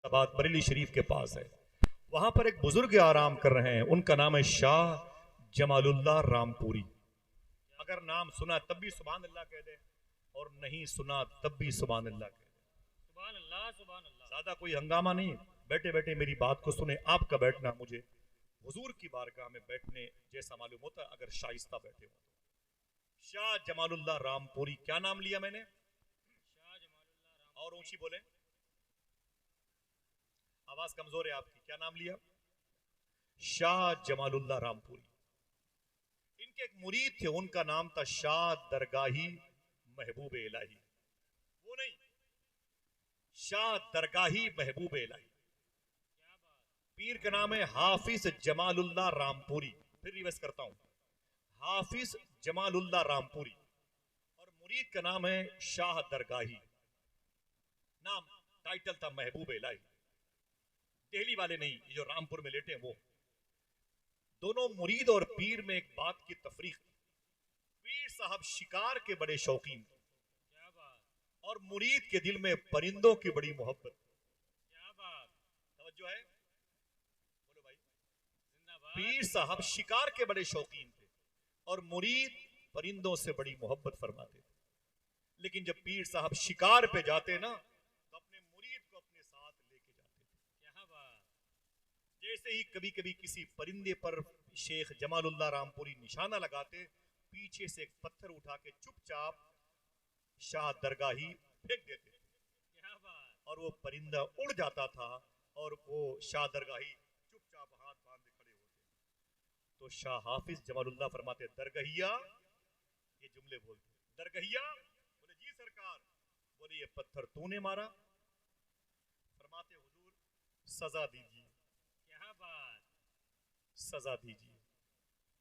फैसलाबाद बरेली शरीफ के पास है। वहां पर एक बुजुर्ग आराम कर रहे हैं, उनका नाम है शाह जमालुल्लाह रामपुरी। अगर नाम सुना तब भी सुभान अल्लाह कह दे, और नहीं सुना तब भी सुभान अल्लाह कह दे। सुभान अल्लाह, सुभान अल्लाह। ज्यादा कोई हंगामा नहीं, बैठे बैठे मेरी बात को सुने। आपका बैठना मुझे हुजूर की बारगाह में बैठने जैसा मालूम होता है, अगर शाइस्ता बैठे हो तो। शाह जमालुल्लाह रामपुरी, क्या नाम लिया मैंने? शाह जमालुल्लाह और ऊंची बोले, आवाज कमजोर है आपकी। क्या नाम लिया? शाह जमालुल्लाह रामपुरी। इनके एक मुरीद थे, उनका नाम था शाह दरगाही महबूब इलाही। वो नहीं, शाह दरगाही महबूब इलाही। पीर का नाम है हाफिज जमालुल्लाह रामपुरी। फिर रिवर्स करता हूं, हाफिज जमालुल्लाह रामपुरी, और मुरीद का नाम है शाह दरगाही। नाम टाइटल था महबूब इलाही। दिल्ली वाले नहीं, ये जो रामपुर में लेटे हैं वो। दोनों मुरीद और पीर में एक बात की तफरीक। पीर साहब शिकार के बड़े शौकीन, क्या बात, और मुरीद के दिल में परिंदों की बड़ी मोहब्बत। क्या बात, तवज्जो है? बोलो भाई। जिंदाबाद। पीर साहब शिकार के बड़े शौकीन थे और मुरीद परिंदों से बड़ी मोहब्बत फरमाते थे। लेकिन जब पीर साहब शिकार पे जाते ना, तो अपने मुरीद को अपने साथ लेके जाते थे। क्या बात, जैसे ही कभी कभी किसी परिंदे पर शेख जमालुल्लाह रामपुरी निशाना लगाते, पीछे से एक पत्थर उठा के चुपचाप शाह दरगाही फेंक देते थे, क्या बात, और वो परिंदा उड़ जाता था, और वो शाह दरगाही चुपचाप हाथ बांधे खड़े होते। तो शाह हाफिज जमालुल्लाह फरमाते, दरगहिया, ये जुमले बोलते, दरगहिया। बोले जी सरकार। बोले ये पत्थर तूने मारा? फरमाते हुजूर सजा दीजिए, क्या बात, सजा दीजिए।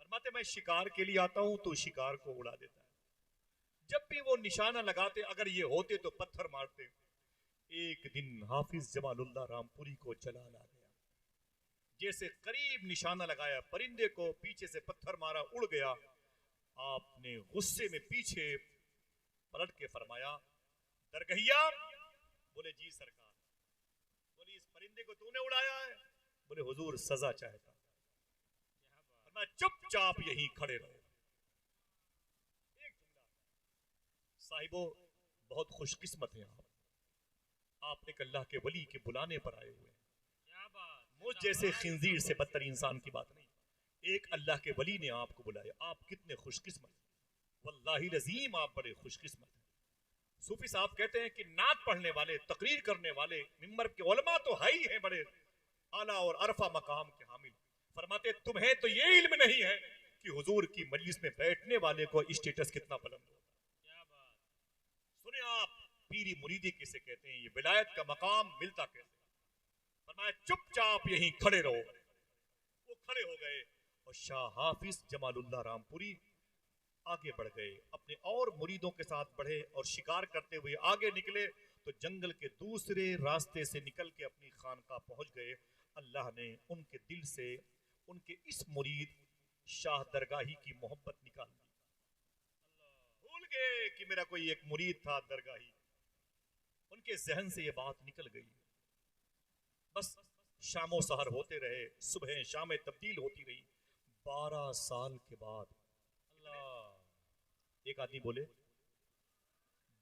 फरमाते मैं शिकार के लिए आता हूं तो शिकार को उड़ा देता है। जब भी वो निशाना लगाते, अगर ये होते तो पत्थर मारते। एक दिन हाफिज जमालुल्लाह रामपुरी को जलाल आ गया। जैसे करीब निशाना लगाया परिंदे को, पीछे से पत्थर मारा, उड़ गया। आपने गुस्से में पीछे पलट के फरमाया, दरगहिया। बोले जी सरकार। बोले इस परिंदे को तूने उड़ाया है? बोले हुजूर सजा चाहता। क्या बात, मैं चुपचाप यहीं खड़े रहो। एक जुमला, साहिबो बहुत खुशकिस्मत हैं आप एक अल्लाह के वली के बुलाने पर आए हुए हैं। क्या बात, मुझ जैसे खिंजीर से बदतर इंसान की बात नहीं, एक अल्लाह के वली ने आपको बुलाया। आप कितने खुशकिस्मत, वल्लाही लजीम आप बड़े खुशकिस्मत हैं। सूफी साहब कहते हैं कि नात पढ़ने वाले, तकरीर करने वाले, मिंबर के उलमा तो है ही हैं बड़े आला और अरफा मकाम के हामिल। फरमाते तुम्हें तो ये इल्म नहीं है कि हुजूर की मजलिस में बैठने वाले को स्टेटस कितना बुलंद होता है। क्या बात, सुने आप, पीरी मुरीदी किसे कहते हैं, ये विलायत का मकाम मिलता कैसे? फरमाया चुपचाप यहीं खड़े रहो। वो खड़े हो गए, और शाह हाफिज जमालुल्लाह रामपुरी आगे बढ़ गए, अपने और मुरीदों के साथ बढ़े, और शिकार करते हुए आगे निकले तो जंगल के दूसरे रास्ते से निकल के अपनी खानका पहुंच गए। अल्लाह ने उनके दिल से उनके इस मुरीद शाह दरगाही की मोहब्बत निकाल दी। भूल गए कि मेरा कोई एक मुरीद था दरगाही, उनके जहन से यह बात निकल गई। बस शामो सहर होते रहे, सुबह शामें तब्दील होती रही। 12 साल के बाद, अल्लाह, एक आदमी बोले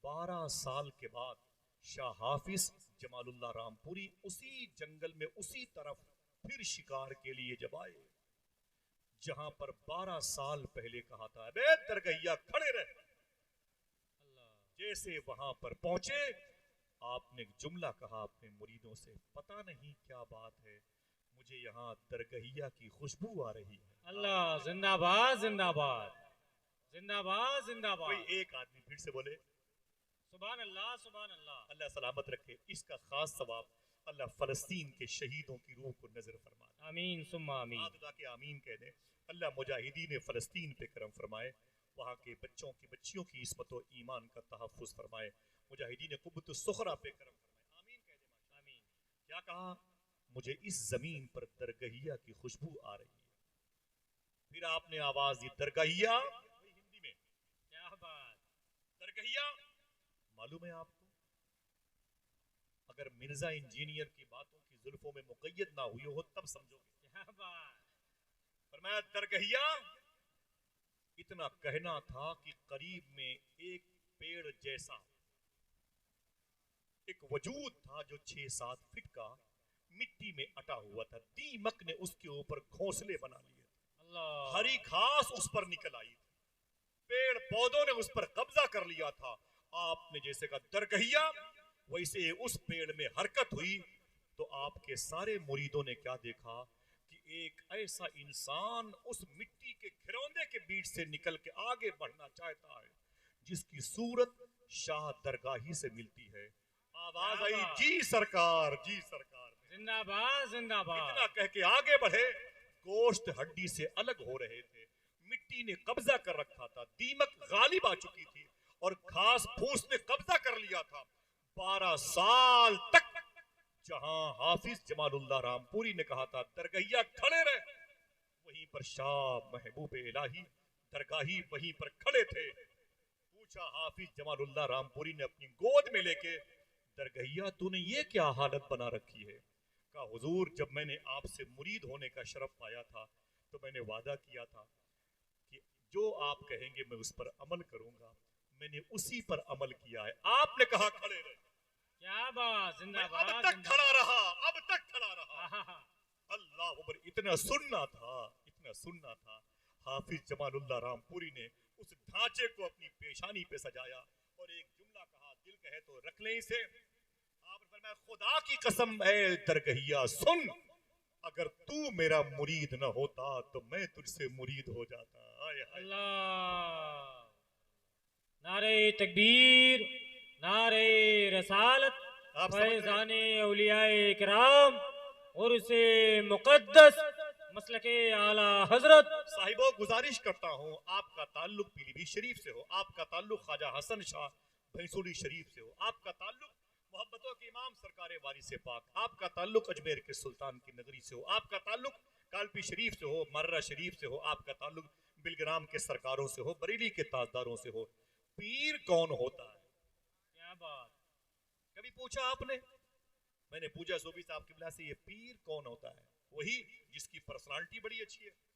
12 साल के बाद शाह हाफिज जमालुल्लाह रामपुरी उसी जंगल में उसी तरफ फिर शिकार के लिए जब आए, जहां पर 12 साल पहले कहा था बे दरगहिया खड़े रहे। अल्लाह, जैसे वहां पर पहुंचे, आपने एक जुमला कहा अपने मुरीदों से, पता नहीं क्या बात है, मुझे यहाँ दरगहिया की खुशबू आ रही है। अल्लाह, जिंदाबाद, जिंदाबाद, जिंदाबाद, कोई जिंदाबाद। एक आदमी फिर से बोले सुभान अल्लाह, सुभान अल्लाह। अल्लाह सलामत रखे। इसका खास सवाब अल्लाह फलस्तीन के शहीदों की रूह को नजर फरमा दे। आमीन सुम्मा आमीन। खुदा के आमीन कह दे। अल्लाह मुजाहिदीन फलस्तीन पे करम फरमाए, वहाँ के बच्चों की बच्चियों की इस्मत और ईमान का तहफ़्फ़ुज़ फरमाए। मुजाहिदीन क़ुब्बतुस सुख़रा पे करम फरमाए। आमीन कह दे। आमीन। क्या कहा? मुझे इस जमीन पर दरगहिया की खुशबू आ रही है। फिर आपने आवाज दी दरगहिया, हिंदी में, क्या बात, दरगहिया। मालूम है आपको, अगर मिर्जा इंजीनियर की बातों की जुल्फों में मुक़य्यद ना हुई हो तब समझोगे। क्या बात। फरमाया दरगहिया इतना कहना था कि करीब में एक पेड़ जैसा एक वजूद था जो 6-7 फीट का मिट्टी में अटा हुआ था। दीमक ने उसके ऊपर घोंसले बना लिए थे, अल्लाह। हरी घास उस पर निकल आई थी, पेड़ पौधों ने उस पर कब्जा कर लिया था। आपने जैसे कहा दरगहिया, वैसे उस पेड़ में हरकत हुई तो आपके सारे मुरीदों ने क्या देखा कि एक ऐसा इंसान उस मिट्टी के घिरौंदे के बीच से निकल के आगे बढ़ना चाहता है जिसकी सूरत शाह दरगाही से मिलती है। आवाज आई जी सरकार, जी सरकार। जिंदाबाद जिंदाबाद। इतना कह के आगे बढ़े, गोश्त हड्डी से अलग हो रहे थे, मिट्टी ने कब्जा कर रखा था, दीमक गालिब आ चुकी थी और घास फूस ने कब्जा कर लिया था। 12 साल तक जहां हाफिज जमालुल्लाह रामपुरी ने कहा था दरगहिया खड़े रहे, वहीं पर शाह महबूब इलाही दरगाही वहीं पर खड़े थे। पूछा हाफिज जमालुल्लाह रामपुरी ने अपनी गोद में लेके, दरगहिया तूने ये क्या हालत बना रखी है? कहा हुजूर, जब मैंने आपसे मुरीद होने का शरफ पाया था तो मैंने वादा किया था कि जो आप कहेंगे मैं उस पर अमल करूंगा। मैंने उसी पर अमल किया है। आपने कहा खड़े रहे, क्या बात। जिंदाबाद। अब तक खड़ा रहा, अब तक खड़ा रहा। आहा। अल्लाह अकबर। इतना सुनना था, इतना सुनना था। हाफिज जमालुल्लाह रामपुरी ने उस ढांचे को अपनी पेशानी पे सजाया और एक जुमला कहा, दिल कहे तो रख ले इसे। आपने फरमाया खुदा की कसम है दरगहिया सुन, अगर तू मेरा मुरीद न होता तो मैं तुझसे मुरीद हो जाता। आय हाय। अल्लाह। नारे तकबीर, नारे रसालत, आप समझ रहे हैं? फैज़ाने औलियाए किराम और उसे मुक़द्दस मसलके आला हजरत। साहिबो गुजारिश करता हूँ, आपका ताल्लुक पीलीभीत शरीफ से हो, आपका ताल्लुक ख्वाजा हसन शाह भैंसुरी शरीफ से हो, आपका ताल्लुक मोहब्बतों के इमाम सरकार वारिस पाक, आपका ताल्लुक अजमेर के सुल्तान की नगरी से हो, आपका ताल्लुक कालपी शरीफ से हो, मर्रा शरीफ से हो, आपका ताल्लुक बिलग्राम के सरकारों से हो, बरेली के ताजदारों से हो। पीर कौन होता है? क्या बात। कभी पूछा आपने? मैंने पूछा सूफी साहब किबला से, ये पीर कौन होता है? वही जिसकी पर्सनालिटी बड़ी अच्छी है। सूफी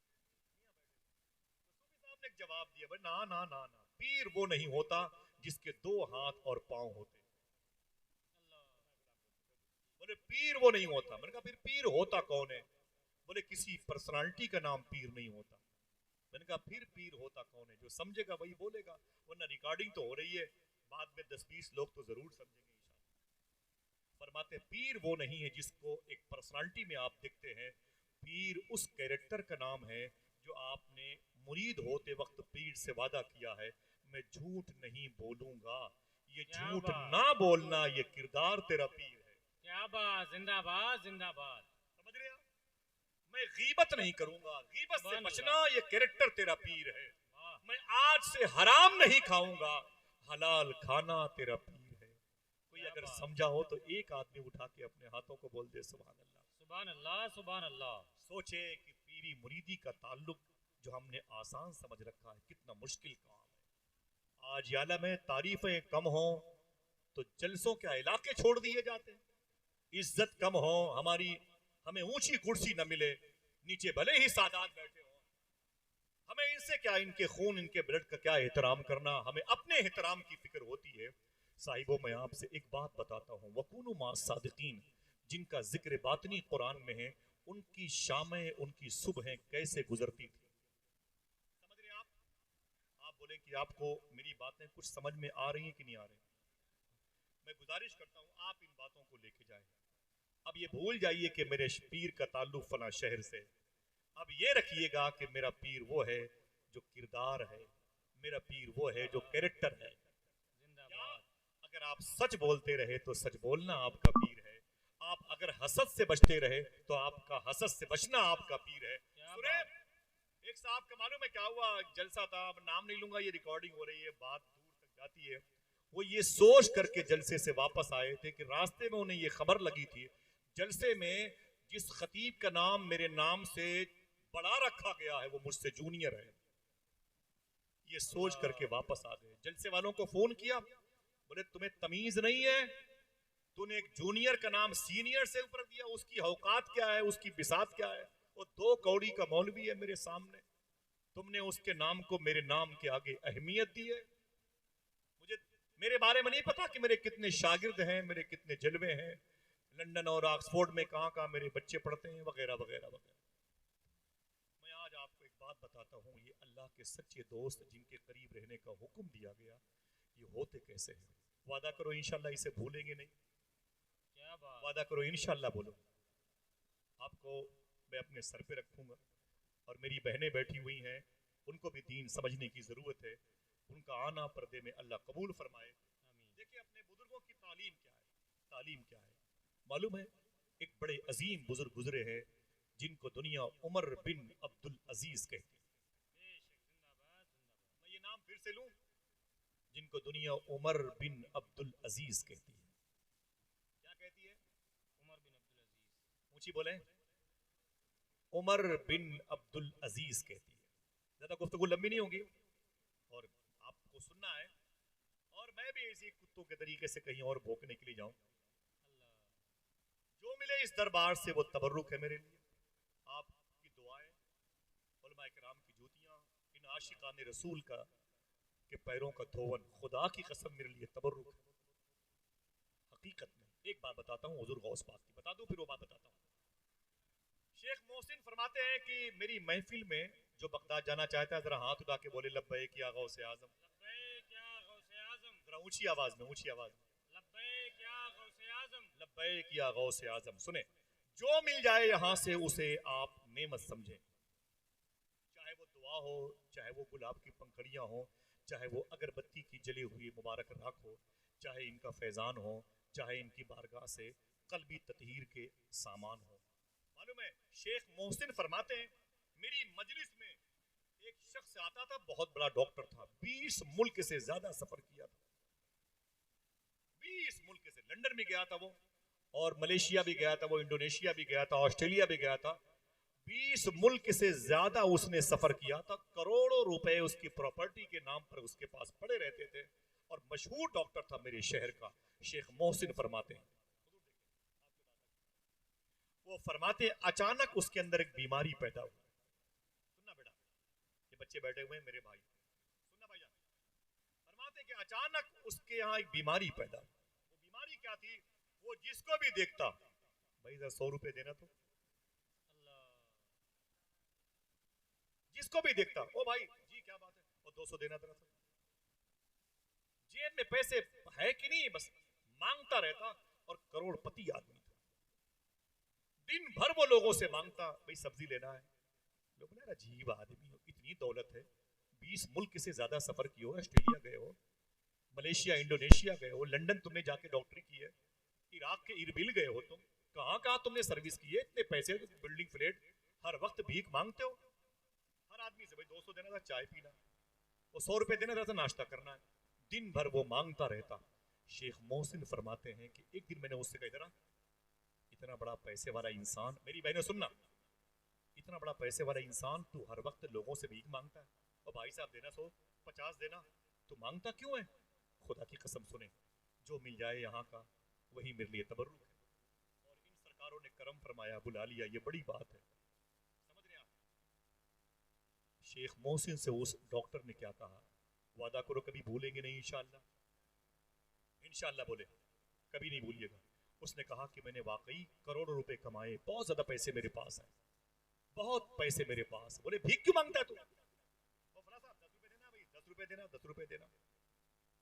साहब ने एक जवाब दिया, भाई ना ना ना ना, पीर वो नहीं होता जिसके 2 हाथ और पांव होते। बोले पीर वो नहीं होता। मैंने कहा फिर पीर होता कौन है? बोले किसी पर्सनालिटी का नाम पीर नहीं होता। मैंने कहा फिर पीर होता कौन है? जो समझेगा वही बोलेगा, वरना रिकॉर्डिंग तो हो रही है, बाद में 10-20 लोग तो जरूर समझेंगे इंशाअल्लाह। फरमाते पीर वो नहीं है जिसको एक पर्सनालिटी में आप देखते हैं, पीर उस कैरेक्टर का नाम है जो आपने मुरीद होते वक्त पीर से वादा किया है, मैं झूठ नहीं बोलूंगा। ये क्या झूठ बात। ना बोलना, ये किरदार तेरा पीर है। क्या बात। जिंदाबाद जिंदाबाद। समझ रहे आप? मैं गीबत नहीं करूंगा, गीबत से सुभान बचना, अल्लाह। ये कैरेक्टर तेरा पीर है। वाह। मैं आज से हराम नहीं खाऊंगा, हलाल खाना तेरा पीर है। कोई क्या अगर बात। समझा हो तो एक आदमी उठा के अपने हाथों को बोल दे सुभान अल्लाह। सुभान अल्लाह सुभान अल्लाह। सोचे कि पीरी मुरीदी का ताल्लुक जो हमने आसान समझ रखा है कितना मुश्किल काम है। आज याला में तारीफें कम हो तो जलसों के इलाके छोड़ दिए जाते हैं, इज्जत कम हो हमारी, हमें ऊंची कुर्सी न मिले, नीचे भले ही सादात बैठे हो, हमें इनसे क्या, इनके खून इनके ब्लड का क्या एहतराम करना, हमें अपने एहतराम की फिक्र होती है। साहिबों मैं आपसे एक बात बताता हूँ, वकूनु मा सादिकीन, जिनका जिक्र बातनी कुरान में है, उनकी शामें उनकी सुबहें कैसे गुजरती थी। समझ रहे आप बोले कि आपको मेरी बातें कुछ समझ में आ रही हैं कि नहीं आ रही? मैं गुजारिश करता हूं आप इन बातों को लेके जाएं। अब ये भूल जाइए कि मेरे पीर का ताल्लुक फला शहर से, अब ये रखिएगा कि मेरा पीर वो है जो किरदार है, मेरा पीर वो है जो कैरेक्टर है। जिंदाबाद। अगर आप सच बोलते रहे तो सच बोलना आपका पीर है, आप अगर हसद से बचते रहे तो आपका हसद से बचना आपका पीर है। क्या सुने, बात। एक साहब का मालूम है क्या हुआ, जलसा था, अब नाम नहीं लूंगा, ये रिकॉर्डिंग हो रही है, बात दूर तक जाती है। वो ये सोच करके जलसे से वापस आए थे कि रास्ते में उन्हें ये खबर लगी थी जलसे में जिस खतीब का नाम मेरे नाम से बड़ा रखा गया है वो मुझसे जूनियर है। ये सोच करके वापस आ गए। जलसे वालों को फोन किया, बोले तुम्हें तमीज नहीं है, तूने एक जूनियर का नाम सीनियर से ऊपर दिया, उसकी औकात क्या है, उसकी बिसात क्या है? वो 2 कौड़ी का मौलवी है मेरे सामने, तुमने उसके नाम को मेरे नाम के आगे अहमियत दी है। मुझे मेरे बारे में नहीं पता कि मेरे कितने शागिर्द हैं, मेरे कितने जलवे हैं, लंदन और ऑक्सफोर्ड में कहां कहां मेरे बच्चे पढ़ते हैं, वगैरह वगैरह वगैरह। मैं आज आपको एक बात बताता हूं, ये अल्लाह के सच्चे दोस्त जिनके करीब रहने का हुक्म दिया गया, ये होते कैसे हैं? वादा करो इंशाल्लाह इसे भूलेंगे नहीं। क्या बात। वादा करो इंशाल्लाह बोलो। आपको मैं अपने सर पे रखूंगा, और मेरी बहनें बैठी हुई हैं, उनको भी दीन समझने की जरूरत है। उनका आना पर्दे में अल्लाह कबूल फरमाए। आमीन। देखिए अपने बुजुर्गों की तालीम क्या है, तालीम क्या है मालूम है? एक बड़े अजीम बुजुर्ग गुजरे हैं जिनको दुनिया उमर बिन अब्दुल अजीज कहती है। बेशक, जिंदाबाद जिंदाबाद। मैं ये नाम फिर से लूं, जिनको दुनिया उमर बिन अब्दुल अजीज कहती है। क्या कहती है? उमर बिन अब्दुल अजीज। ऊंची बोले। उमर बिन अब्दुल अजीज कहती है। ज्यादा गुफ्तगू लंबी नहीं होगी और आपको सुनना है, और मैं भी इसी कुत्तों के तरीके से कहीं और भौंकने के लिए जाऊं। अल्लाह। जो मिले इस दरबार से वो तबर्रुक है मेरे लिए। आपकी दुआएं, उलमा किराम की जूतियां, इन आशिकान रसूल का के पैरों का धोवन, खुदा की कसम मेरे लिए तबर्रुक है। हकीकत में एक बात बताता हूँ, हुजूर गौस पाक की बता दूं, फिर वो बात बताता हूँ। शेख मोहसिन फरमाते हैं कि मेरी महफिल में जो बगदाद जाना चाहता है, जरा हाथ उठा के बोले लब्बैक या गौसे आजम। लब्बैक या गौसे आजम। जरा ऊंची आवाज में, ऊंची आवाज में, लब्बैक या गौसे आजम। लब्बैक या गौसे आजम। सुने, जो मिल जाए यहां से उसे आप नेमत समझें, चाहे वो दुआ हो, चाहे वो गुलाब की पंखड़ियां हो, चाहे वो अगरबत्ती की जली हुई मुबारक राख हो, चाहे इनका फैजान हो, चाहे इनकी बारगाह से कल्बी ततहीर के सामान हो। मालूम है शेख मोहसिन फरमाते हैं, मेरी मजलिस में एक शख्स आता था, बहुत बड़ा डॉक्टर था, 20 मुल्क से ज्यादा सफर किया था, 20 मुल्क से। लंदन भी गया था वो, और मलेशिया भी गया था वो, इंडोनेशिया भी गया था, ऑस्ट्रेलिया भी गया था। 20 मुल्क से ज्यादा उसने सफर किया था। करोड़ों रुपए उसकी प्रॉपर्टी के नाम पर उसके पास पड़े रहते थे, और मशहूर डॉक्टर था मेरे शहर का। शेख मोहसिन फरमाते हैं, वो फरमाते हैं, अचानक उसके अंदर एक बीमारी पैदा हुई। सुनना बेटा, ये बच्चे बैठे हुए हैं मेरे भाई, सुनना भाईजान। फरमाते कि अचानक उसके यहाँ एक बीमारी पैदा हुई। वो बीमारी क्या थी? वो जिसको भी देखता, भाई जरा 100 रुपए देना तो, अल्लाह। जिसको भी देखता, ओ भाई जी क्या बात है, और 200 देना तेरा तो। जेब में पैसे है कि नहीं, बस मांगता रहता, और करोड़पति आदमी था। दिन भर वो लोगों से मांगता, भाई सब्जी लेना है। लोग ना अजीब आदमी हो, इतनी दौलत है, 20 मुल्क से ज्यादा सफर किए हो, ऑस्ट्रेलिया गए हो, मलेशिया इंडोनेशिया गए हो, लंदन तुमने जाके डॉक्टरी की है, इराक के इरबिल गए हो, तुम कहां कहां तुमने सर्विस की है, इतने पैसे, बिल्डिंग फ्लैट, हर वक्त भीख मांगते हो। हर आदमी से भाई 200 देना था चाय पीना, वो 100 रुपए देना था नाश्ता करना है। दिन भर वो मांगता रहता। शेख मोहसिन फरमाते हैं कि एक दिन मैंने उससे कहा, इतना बड़ा पैसे वाला इंसान, मेरी बहनें सुनना, इतना बड़ा पैसे वाला इंसान तू हर वक्त लोगों से भीख मांगता है, और भाई साहब देना 100 50 देना, तो मांगता क्यों है? खुदा की कसम सुने, जो मिल जाए यहाँ का वही मेरे लिए तबर्रुक है, और इन सरकारों ने करम फरमाया, बुला लिया, ये बड़ी बात है। समझ रहे आप? शेख मोहसिन से उस डॉक्टर ने क्या कहा, वादा करो कभी भूलेंगे नहीं इंशाअल्लाह, इंशाअल्लाह बोले कभी नहीं भूलिएगा। उसने कहा कि मैंने वाकई करोड़ों रुपए कमाए, बहुत ज्यादा पैसे मेरे पास है, बहुत पैसे मेरे पास। बोले भीख क्यों मांगता है तू? ओ फला साहब 10 रुपए देना भाई, 10 रुपए देना, 10 रुपए देना।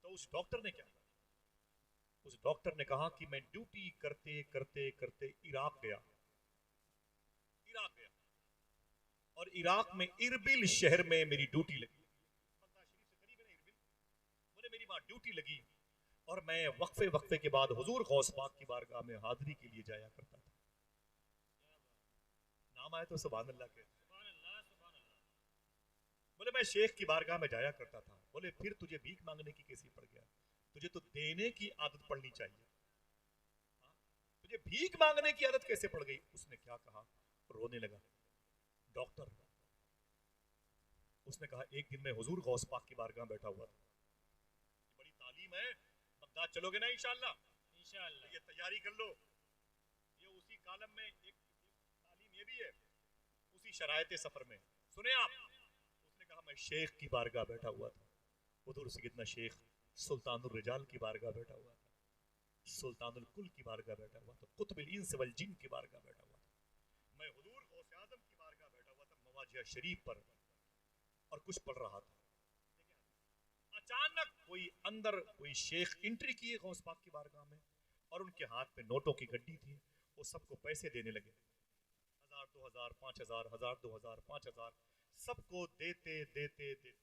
तो उस डॉक्टर ने क्या कहा? उस डॉक्टर ने कहा कि मैं ड्यूटी करते करते करते इराक गया, इराक गया, और इराक में इरबिल शहर में मेरी ड्यूटी लगी। मक्का शरीफ से करीब है ना इरबिल। बोले मेरी वहां ड्यूटी लगी, और मैं वक्फे वक्फे के बाद हुजूर गौस पाक की बारगाह में हाजिरी के लिए जाया करता था। नाम आए तो सुभान अल्लाह के। सुभान अल्लाह सुभान अल्लाह। बोले मैं शेख की बारगाह में जाया करता था। बोले फिर तुझे भीख मांगने की कैसी पड़ गया? तुझे तो देने की आदत पड़नी चाहिए, हाँ? तुझे भीख मांगने की आदत कैसे पड़ गई? उसने क्या कहा, रोने लगा डॉक्टर। उसने कहा एक दिन मैं हुजूर गौस पाक की बारगाह में बैठा हुआ था, बड़ी तालीम है, बगदाद चलोगे ना इंशाअल्लाह? इंशाअल्लाह। ये तैयारी कर लो। ये उसी कालम में एक तालीम ये भी है, उसी शरायत सफर में। सुने आप, उसने कहा मैं शेख की बारगाह बैठा हुआ था, हुजूर सैयदना शेख सुल्तानुर रिजाल की बारगाह बैठा हुआ था, सुल्तानुल कुल की बारगाह बैठा हुआ था, कुतुबुल इंस वल जिन की बारगाह बैठा हुआ था, मैं हुजूर गौसे आजम की बारगाह बैठा हुआ था मवाजिया शरीफ पर और कुछ पढ़ रहा था। अचानक कोई शेख एंट्री किए गौस पाक की बारगाह में और उनके हाथ में नोटों की गड्डी थी। वो सबको पैसे देने लगे, 1000 2000 5000 1000 2000 5000, सबको देते देते देते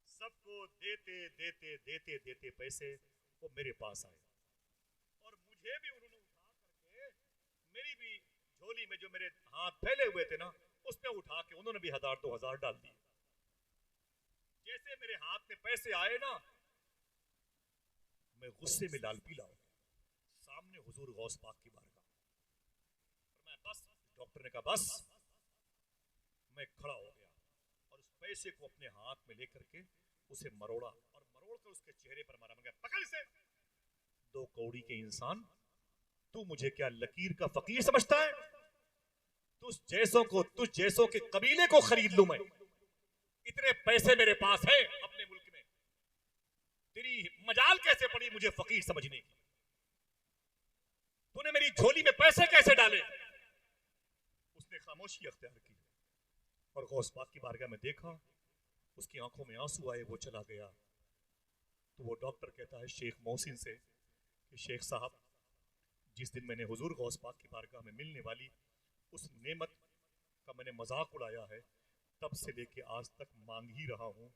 सबको देते देते देते देते पैसे वो मेरे पास आए और मुझे भी उन्होंने उठा करके मेरी भी झोली में जो मेरे हाथ फैले हुए थे ना, उसमें उठा के उन्होंने भी 1000 2000 डाल दिए। जैसे मेरे हाथ में पैसे आए ना, मैं गुस्से में लाल पीला हो गया। सामने हुजूर गौस पाक की बारगाह, मैं बस, डॉक्टर ने कहा बस। मैं खड़ा हो गया और उस पैसे को अपने हाथ में लेकर के उसे मरोड़ा और मरोड़ कर उसके चेहरे पर मारा। मैं पकड़ इसे, 2 कौड़ी के इंसान, तू मुझे क्या लकीर का फकीर समझता है? तुझ जैसों के कबीले को खरीद लूं मैं, इतने पैसे मेरे पास है अपने मुल्क में, तेरी मजाल कैसे पड़ी मुझे फकीर समझने की? तूने मेरी झोली में पैसे कैसे डाले? उसने खामोशी अख्तियार की और गौस पाक की बारगाह में देखा, उसकी आंखों में आंसू आए, वो चला गया। तो वो डॉक्टर कहता है शेख मोहसिन से कि शेख साहब, जिस दिन मैंने हुजूर गौस पाक की बारगाह में मिलने वाली उस नेमत का मैंने मजाक उड़ाया है, तब से लेके आज तक मांग ही रहा हूं,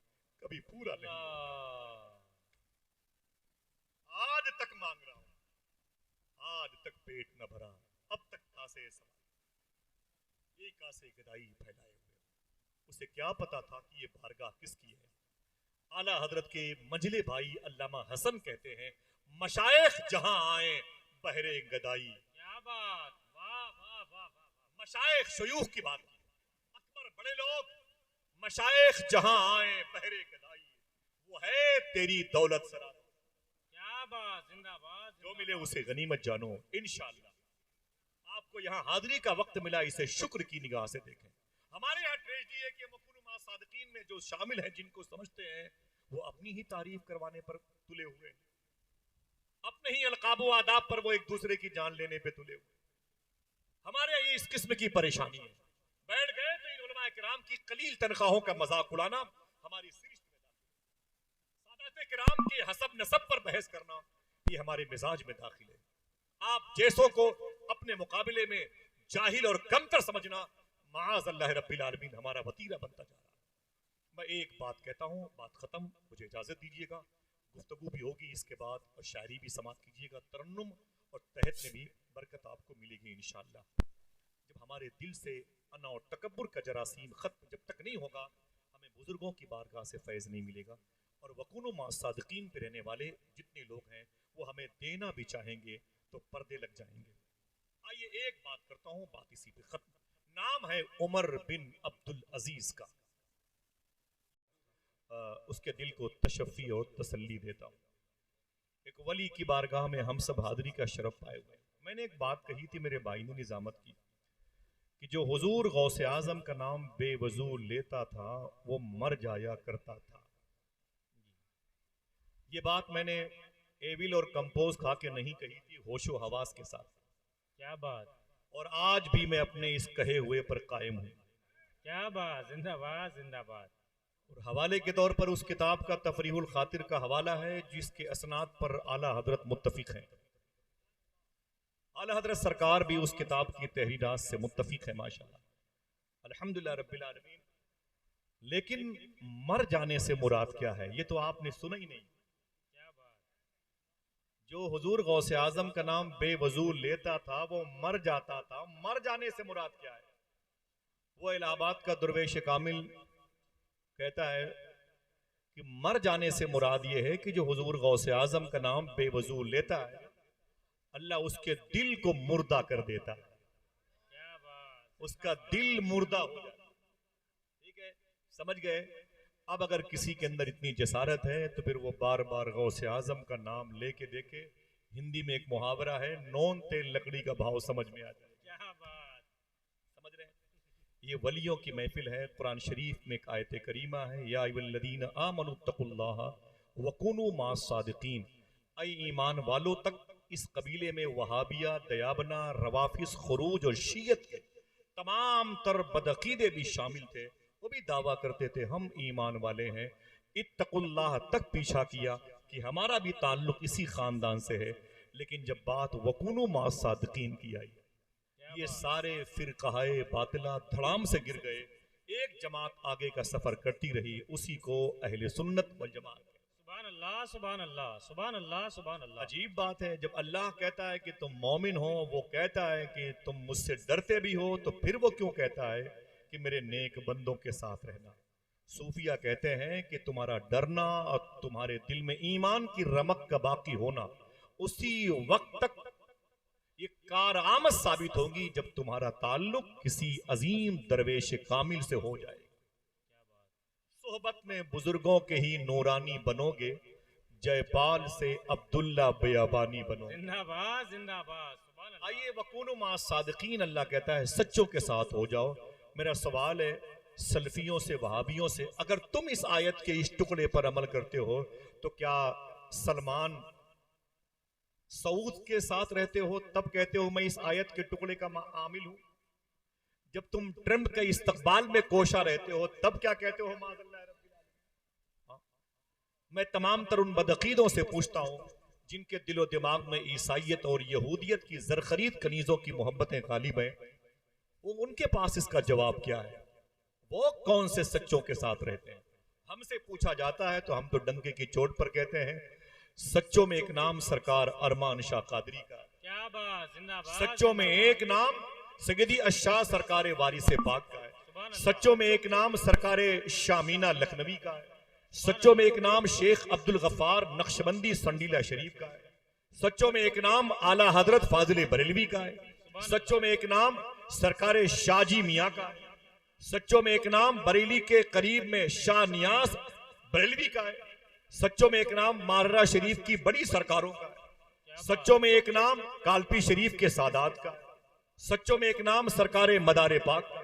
कभी पूरा नहीं, आज तक मांग रहा हूं, आज तक पेट न भरा, अब तक कासे समा, ये कासे गदाई फैलाए हुए। उसे क्या पता था कि ये बारगाह किसकी है? आला हजरत के मंझले भाई अल्लामा हसन कहते हैं, मशाइख जहां आए बहरे गदाई। क्या बात, वाह वाह वाह वाह। मशाइख शयूख की बात, अकबर बड़े लोग, मशाइख जहां आए बहरे गदाई, वो है तेरी दौलत सरा। क्या बात, जिंदाबाद। जो मिले उसे गनीमत जानो। इंशाअल्लाह आपको यहाँ हाजिरी का वक्त मिला, इसे शुक्र की निगाह से देखें। हमारे यहाँ ट्रेजेडी है कि मकुनुमा सादिकीन में जो शामिल हैं, जिनको समझते हैं, वो अपनी ही तारीफ करवाने पर तुले हुए हैं, अपने ही अलकाबो आदाब पर वो एक दूसरे की जान लेने पे तुले हुए। हमारे यहाँ ये इस किस्म की परेशानी है। बैठ गए तो इन उलमा किराम की कलील तनख्वाहों का मजाक उड़ाना हमारी सिरिश्त में दाखिल है। सादात किराम के हसब नसब पर बहस करना ये हमारे मिजाज में दाखिल है। आप जैसों को अपने मुकाबले में जाहिल और कमतर समझना माज़ अल्लाह रब्बिल आलमीन हमारा वतीरा बनता जा रहा है। मैं एक बात कहता हूँ, बात खत्म, मुझे इजाजत दीजिएगा। गुफ्तगू भी होगी इसके बाद और शायरी भी समाप्त कीजिएगा, तरन्नुम और तहत में भी बरकत आपको मिलेगी इंशाअल्लाह। जब हमारे दिल से अना और तकब्बुर का जरासीम खत्म जब तक नहीं होगा, हमें बुजुर्गों की बारगाह से फैज़ नहीं मिलेगा। और वकुनु मा सादिकीन पे रहने वाले जितने लोग हैं वो हमें देना भी चाहेंगे तो पर्दे लग जाएंगे। आइए एक बात करता हूँ, बात इसी पे खत्म। नाम है उमर बिन अब्दुल अजीज का। उसके दिल को तशफ़ी और तसल्ली देता हूँ। एक वली की बारगाह में हम सब हाज़िरी का शरफ पाए हुए। मैंने एक बात कही थी, मेरे भाई ने निज़ामत की कि जो हुजूर गौसे आज़म का नाम बेवजू लेता था वो मर जाया करता था। ये बात मैंने एविल और कंपोज खा के नहीं कही थी, होशो हवास के साथ। क्या बात, और आज भी मैं अपने इस कहे हुए पर कायम हूँ। क्या बात, जिंदाबाद जिंदाबाद। और हवाले के तौर पर उस किताब का तफरीहुल खातिर का हवाला है जिसके असनाद पर आला हजरत मुत्तफिक हैं। आला हजरत सरकार भी उस किताब की तहरीरात से मुत्तफिक है माशाअल्लाह, अल्हम्दुलिल्लाह रब्बिल आलमीन। लेकिन मर जाने से मुराद क्या है, ये तो आपने सुना ही नहीं। क्या बात, जो हुजूर गौसे आजम का नाम बेवजू लेता था वो मर जाता था। मर जाने से मुराद क्या है? वो इलाहाबाद का दुर्वेश कामिल कहता है कि मर जाने से मुराद ये है कि जो हुजूर गौसे आजम का नाम बेवजू लेता है, अल्लाह उसके दिल को मुर्दा कर देता है, क्या बात, उसका दिल मुर्दा हो जाता है। ठीक है, समझ गए? अब अगर किसी के अंदर इतनी जसारत है तो फिर वो बार बार गौसे आजम का नाम लेके देखे, हिंदी में एक मुहावरा है, नॉन तेल लकड़ी का भाव समझ में आ जाए। क्या बात। समझ रहे हैं? ये वलियों की महफिल है। कुरान शरीफ में एक आयत करीमा है, या अय्युहल्लज़ीना आमनू तक़ुल्लाह वकुनू मास सादिकीन। ऐ ईमान वालों तक इस कबीले में वहाबिया, दयाबना, रवाफिस, खुरूज और शीयत के तमाम तर बदअकीदे भी शामिल थे। वो भी दावा करते थे हम ईमान वाले हैं। इत्तकुल्लाह तक पीछा किया कि हमारा भी ताल्लुक इसी खानदान से है। लेकिन जब बात वकुनू मास सादिकीन की आई, क्या ये बात। सारे फिरकाए बातिला धड़ाम से गिर गए। एक जमात आगे का सफर करती रही, उसी को अहले सुन्नत वल जमात। सुभान अल्लाह सुभान अल्लाह सुभान अल्लाह सुभान अल्लाह। अजीब बात है, जब अल्लाह कहता है कि तुम मोमिन हो, वो कहता है कि तुम मुझसे डरते भी हो, तो फिर वो क्यों कहता है कि मेरे नेक बंदों के साथ रहना। सूफिया कहते हैं कि तुम्हारा डरना और तुम्हारे दिल में ईमान की रमक का बाकी होना उसी वक्त तक ये कारआमद साबित होगी जब तुम्हारा ताल्लुक किसी अजीम दरवेश कामिल से हो जाए। सोहबत में बुजुर्गों के ही नूरानी बनोगे, जयपाल से अब्दुल्ला बेयाबानी बनोगे। जिंदाबाद जिंदाबाद सुभान अल्लाह। आइए वकूनु मा सादिकीन, अल्लाह कहता है सच्चों के साथ हो जाओ। मेरा सवाल है सल्फियों से, वहाबियों से, अगर तुम इस आयत के इस टुकड़े पर अमल करते हो तो क्या सलमान सऊद के साथ रहते हो तब कहते हो मैं इस आयत के टुकड़े का आमिल हूं? जब तुम ट्रम्प के इस्तकबाल में कोशा रहते हो तब क्या कहते हो माज़अल्लाह रब्बिल आलमीन? हाँ? मैं तमाम तर उन बदअकीदों से पूछता हूं जिनके दिलो दिमाग में ईसाइयत और यहूदियत की जरखरीद कनीजों की मोहब्बतें गालिब हैं, वो उनके पास इसका जवाब क्या है? वो कौन से सच्चों के साथ रहते हैं? हमसे पूछा जाता है तो हम तो डंके की चोट पर कहते हैं सच्चों में एक नाम सरकार अरमान शाह कादरी का, क्या बात। जिंदाबाद। सच्चों में एक नाम सैयदी अशाह सरकार वारिसे पाक का है, सुभान अल्लाह। सच्चों में एक नाम सरकार शामीना लखनवी का है, सच्चों में एक नाम शेख अब्दुल गफ्फार नक्शबंदी संडीला शरीफ का है, सच्चों में एक नाम आला हजरत फाजिल बरेलवी का है, सच्चों में एक नाम सरकार शाहजी मियाँ का है, सच्चों में एक नाम बरेली के करीब में शाह नियाज बरेलवी का है, सच्चों में एक नाम माररा शरीफ की बड़ी सरकारों का है, सच्चों में एक नाम कालपी शरीफ के सादात का, सच्चों में एक नाम सरकार मदारे पाक का,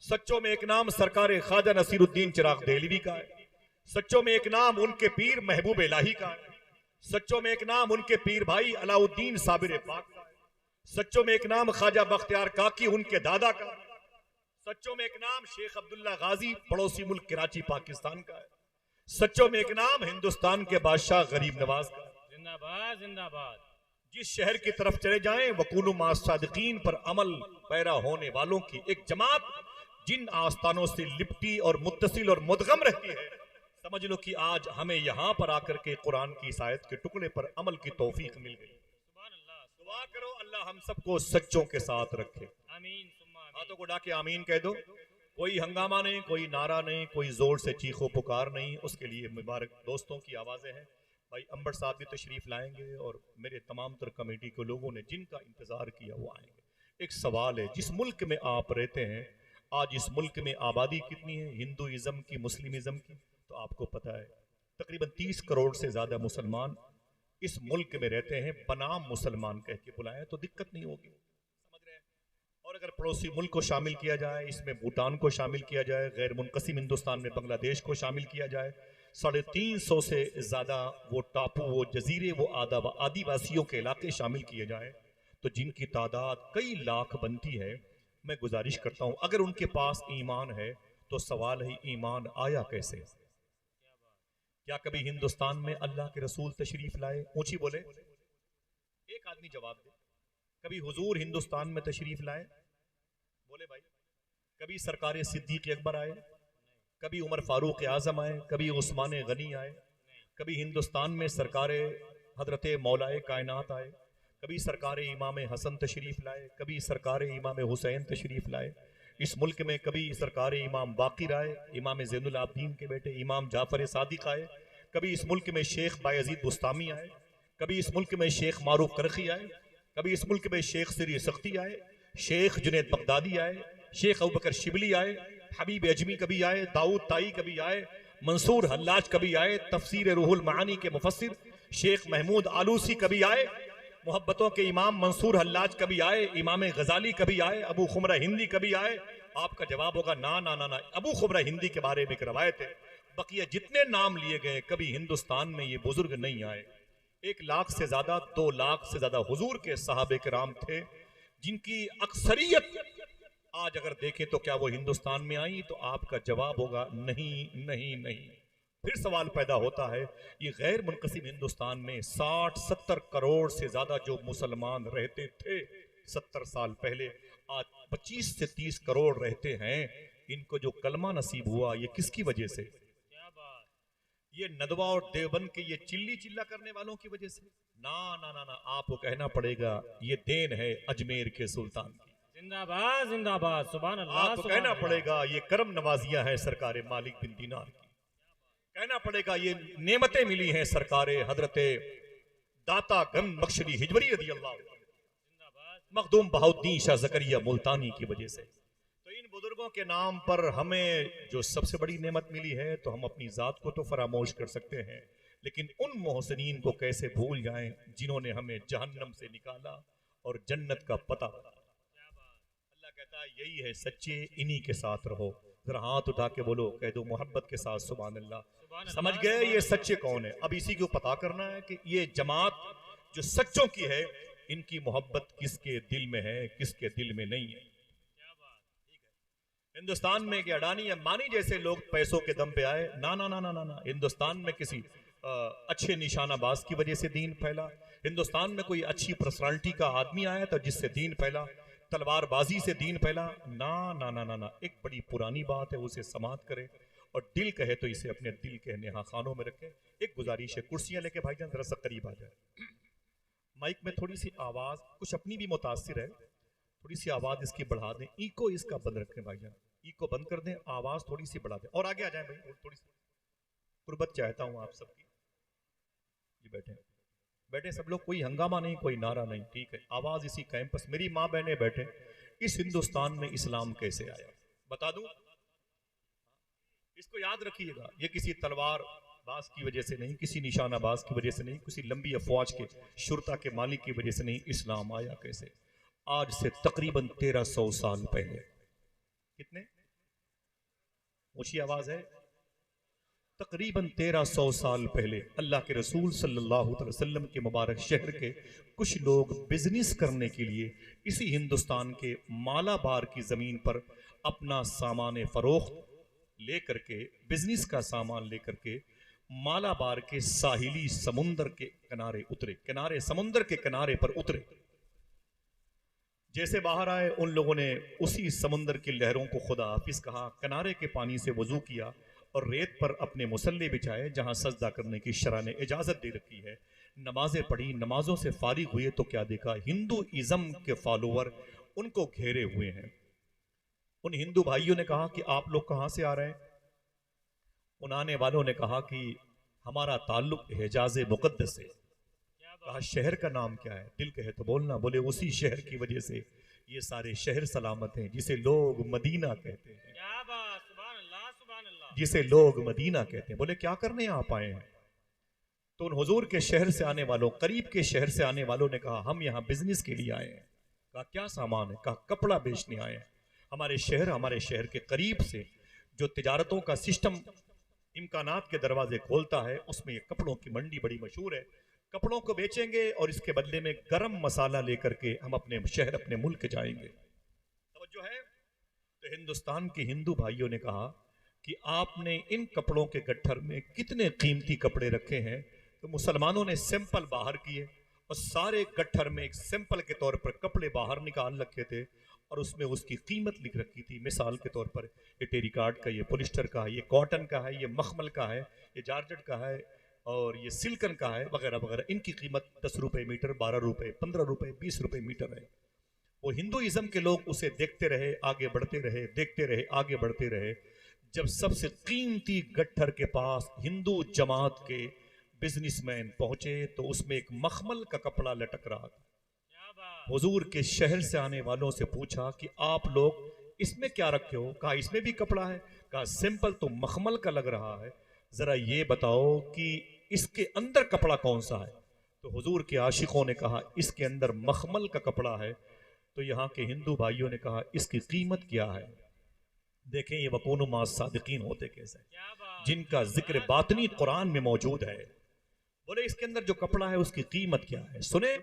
सच्चों में एक नाम सरकार ख्वाजा नसीरुद्दीन चिराग देहलवी का है, सच्चों में एक नाम उनके पीर महबूब इलाही का है, सच्चों में एक नाम उनके पीर भाई अलाउद्दीन साबिर पाक का है, सच्चों में एक नाम ख्वाजा बख्तियार काकी उनके दादा का, सच्चों में एक नाम शेख अब्दुल्ला गाजी पड़ोसी मुल्क कराची पाकिस्तान का है, सच्चों में एक नाम हिंदुस्तान के बादशाह गरीब नवाज का। जिंदाबाद जिंदाबाद। जिस शहर की तरफ चले जाएं वकूनु मा सादिकीन पर अमल पैरा होने वालों की एक जमात जिन आस्थानों से लिपटी और मुत्तसिल और मुदगम रहती है, समझ लो कि आज हमें यहां पर आकर के कुरान की इस आयत के टुकड़े पर अमल की तौफीक मिल गई। सुभान अल्लाह। दुआ करो अल्लाह हम सबको सच्चों के साथ रखे। आमीन सुम्मा आमीन। हाथों को डाके आमीन कह दो। कोई हंगामा नहीं, कोई नारा नहीं, कोई जोर से चीखो पुकार नहीं, उसके लिए मुबारक दोस्तों की आवाजें हैं। भाई अंबर साहब भी तशरीफ लाएंगे और मेरे तमाम तर कमेटी के लोगों ने जिनका इंतजार किया वो आएंगे। एक सवाल है, जिस मुल्क में आप रहते हैं आज इस मुल्क में आबादी कितनी है हिंदुइज्म की, मुस्लिमिज्म की? तो आपको पता है तकरीबन 30 करोड़ से ज्यादा मुसलमान इस मुल्क में रहते हैं। बनाम मुसलमान कह के बुलाएं तो दिक्कत नहीं होगी, समझ रहे हैं? और अगर पड़ोसी मुल्क को शामिल किया जाए, इसमें भूटान को शामिल किया जाए, गैर मुनकसिम हिंदुस्तान में बांग्लादेश को शामिल किया जाए, 350 से ज्यादा वो टापू, वो जजीरे, वो आदिवासियों के इलाके शामिल किए जाए तो जिनकी तादाद कई लाख बनती है। मैं गुजारिश करता हूं अगर उनके पास ईमान है तो सवाल है ईमान आया कैसे? क्या कभी हिंदुस्तान में अल्लाह के रसूल तशरीफ लाए? ऊंची बोले, एक आदमी जवाब दे। कभी हुजूर हिंदुस्तान में तशरीफ लाए? बोले भाई। कभी सरकार सिद्दीक अकबर आए? कभी उमर फारूक आजम आए? कभी उस्मान गनी आए? कभी हिंदुस्तान में सरकार हजरत मौलाए कायनात आए? कभी सरकार इमाम हसन तशरीफ लाए? कभी सरकार इमाम हुसैन तशरीफ लाए? इस मुल्क में कभी सरकार इमाम बाकिर आए, इमाम ज़ैनुल आबदीन के बेटे इमाम जाफर सादिक आए? कभी इस मुल्क में शेख बायजीद बुस्तामी आए? कभी इस मुल्क में शेख मारूफ करखी आए? कभी इस मुल्क में शेख सिरी सख्ती आए, शेख जुनैद बगदादी आए, शेख अबू बकर शिबली आए, हबीब अजमी कभी आए, दाऊद ताई कभी आए, मंसूर हल्लाज कभी आए, तफसीर रूहुल मानी के मुफस्सिर शेख महमूद आलूसी कभी आए, मोहब्बतों के इमाम मंसूर हल्लाज कभी आए, इमाम गजाली कभी आए, अबू खुमरा हिंदी कभी आए? आपका जवाब होगा ना ना ना ना। अबू खुमरा हिंदी के बारे में एक रवायत है, बकिया जितने नाम लिए गए कभी हिंदुस्तान में ये बुजुर्ग नहीं आए। 1 लाख से ज्यादा, 2 लाख से ज्यादा हुजूर के सहाबे किराम थे, जिनकी अक्सरियत आज अगर देखें तो क्या वो हिंदुस्तान में आई? तो आपका जवाब होगा नहीं नहीं नहीं। फिर सवाल पैदा होता है, ये गैर मुनकसिम हिंदुस्तान में 60-70 करोड़ से ज्यादा जो मुसलमान रहते थे 70 साल पहले, आज 25 से 30 करोड़ रहते हैं। इनको जो कलमा नसीब हुआ ये किसकी वजह से? क्या बात। ये नदवा और देवबंद के ये चिल्ली चिल्ला करने वालों की वजह से? ना ना ना ना, आपको कहना पड़ेगा ये देन है अजमेर के सुल्तान की। जिंदाबाद जिंदाबाद, सुभान अल्लाह। आपको सुभान कहना अल्लाह। पड़ेगा ये करम नवाजियां हैं सरकार मालिक बिन दीनार की। कहना पड़ेगा ये नेमतें मिली हैं सरकार हजरत दाता गम बख्शरी हिजवरी रदी अल्लाह जिंदाबाद। मखदूम बहाउद्दीन शाह जकरिया मुल्तानी की वजह से। तो इन बुजुर्गों के नाम पर हमें जो सबसे बड़ी नेमत मिली है, तो हम अपनी जात को तो फरामोश कर सकते हैं, लेकिन उन मोहसिनीन को कैसे भूल जाएं जिन्होंने हमें जहन्नम से निकाला और जन्नत का पता बताया। अल्लाह कहता है यही है सच्चे, इन्हीं के साथ रहो। जरा हाथ उठा के बोलो, कह दो मोहब्बत के साथ सुभान अल्लाह। सुभान समझ अल्लाह, गए सुभान ये अल्लाह। सच्चे कौन है? अब इसी को पता करना है कि ये जमात जो सच्चों की है, इनकी मोहब्बत किसके दिल में है, किसके दिल में नहीं है। क्या बात। ठीक है, हिंदुस्तान में कि अडानी अंबानी जैसे लोग पैसों के दम पे आए? ना ना ना ना ना ना। हिंदुस्तान में किसी अच्छे निशानाबाज की वजह से दीन फैला। हिंदुस्तान में कोई अच्छी पर्सनालिटी का आदमी आया तो जिससे दीन फैला। तलवारबाजी से दीन फैला? ना ना ना ना ना। एक बड़ी पुरानी बात है, उसे समाप्त करें और दिल कहे तो इसे अपने दिल के नेहा खानों में रखें। एक गुजारिश है, कुर्सियां लेके भाईजान जरा सा करीब आ जाए। माइक में थोड़ी सी आवाज कुछ अपनी भी मुतासिर है, थोड़ी सी आवाज इसकी बढ़ा दें। इको इसका बंद रखें भाईजान, इको बंद कर दें, आवाज थोड़ी सी बढ़ा दें और आगे आ जाए भाई। थोड़ी सी कुर्बत चाहता हूं आप सबकी। जी बैठे बैठे सब लोग, कोई हंगामा नहीं, कोई नारा नहीं, ठीक है। आवाज इसी कैंपस, मेरी माँ बहनें बैठे। इस हिंदुस्तान में इस्लाम कैसे आया बता दूं? इसको याद रखिएगा, ये किसी तलवार बाज की वजह से नहीं, किसी निशानाबाज की वजह से नहीं, किसी लंबी अफवाज के शुरता के मालिक की वजह से नहीं। इस्लाम आया कैसे? आज से तकरीबन 1300 साल पहले। कितने? ऊंची आवाज है। तकरीबन 1300 साल पहले अल्लाह के रसूल सल्लल्लाहु अलैहि वसल्लम के मुबारक शहर के कुछ लोग बिजनेस करने के लिए इसी हिंदुस्तान के मालाबार की जमीन पर अपना सामान फरोख्त लेकर के, बिजनेस का सामान लेकर के मालाबार के साहिली समुंदर के किनारे उतरे, किनारे समुंदर के किनारे पर उतरे। जैसे बाहर आए उन लोगों ने उसी समुंदर की लहरों को खुदा हाफिज कहा, किनारे के पानी से वजू किया और रेत पर अपने मुसल्ले बिछाए जहां सजदा करने की शरअ ने इजाजत दे रखी है। नमाजें पढ़ी, नमाजों से फारिग हुए तो क्या देखा? हिंदुइज्म के फॉलोअर उनको घेरे हुए हैं। उन हिंदू भाइयों ने कहा कि आप लोग कहां से आ रहे हैं? उन आने वालों ने कहा कि हमारा ताल्लुक हिजाज मुकद्दस से। कहा शहर का नाम क्या है? दिल कहे तो बोलना। बोले उसी शहर की वजह से ये सारे शहर सलामत हैं जिसे लोग मदीना कहते हैं। क्या बात। सुभान अल्लाह, सुभान अल्लाह। जिसे लोग मदीना कहते हैं। बोले क्या करने आप आए हैं? तो उन हुजूर के शहर से आने वालों, करीब के शहर से आने वालों ने कहा हम यहाँ बिजनेस के लिए आए हैं। कहा क्या सामान है? कहा कपड़ा बेचने आए हैं। हमारे शहर के करीब से जो तिजारतों का सिस्टम इम्कानात के दरवाजे खोलता है, उसमें ये कपड़ों की मंडी बड़ी मशहूर है। कपड़ों को बेचेंगे और इसके बदले में गरम मसाला लेकर के हम अपने शहर, अपने मुल्क जाएंगे। तवज्जो है? तो हिंदुस्तान के हिंदू भाइयों ने कहा कि आपने इन कपड़ों के गट्ठर में कितने कीमती कपड़े रखे हैं? तो मुसलमानों ने सैंपल बाहर किए और सारे गट्ठर में एक सैंपल के तौर पर कपड़े बाहर निकाल रखे थे और उसमें उसकी कीमत लिख रखी थी। मिसाल के तौर पर ये टेरिकाट का, ये पॉलिस्टर का, ये कॉटन का है, ये मखमल का है, ये जारजट का है और ये सिल्कन का है, वगैरह वगैरह। इनकी कीमत 10 रुपए मीटर, 12 रुपए, 15 रुपए, 20 रुपए मीटर है। वो हिंदुइज्म के लोग उसे देखते रहे, आगे बढ़ते रहे, देखते रहे, आगे बढ़ते रहे। जब सबसे कीमती गट्ठर के पास हिंदू जमात के बिजनेसमैन पहुंचे तो उसमें एक मखमल का कपड़ा लटक रहा था। हुजूर के शहर से आने वालों से पूछा कि आप लोग इसमें क्या रखे हो? कहा इसमें भी कपड़ा है। कहा सिंपल तो मखमल का लग रहा है, जरा ये बताओ कि इसके अंदर कपड़ा कौन सा है? तो हुजूर के आशिकों ने कहा इसके अंदर मखमल का कपड़ा है। तो यहाँ के हिंदू भाइयों ने कहा इसकी कीमत क्या है। देखें ये वकून मा सादिकीन होते कैसे, जिनका जिक्र बातनी कुरान में मौजूद है। बोले इसके अंदर जो कपड़ा है उसकी कीमत क्या है। सुने,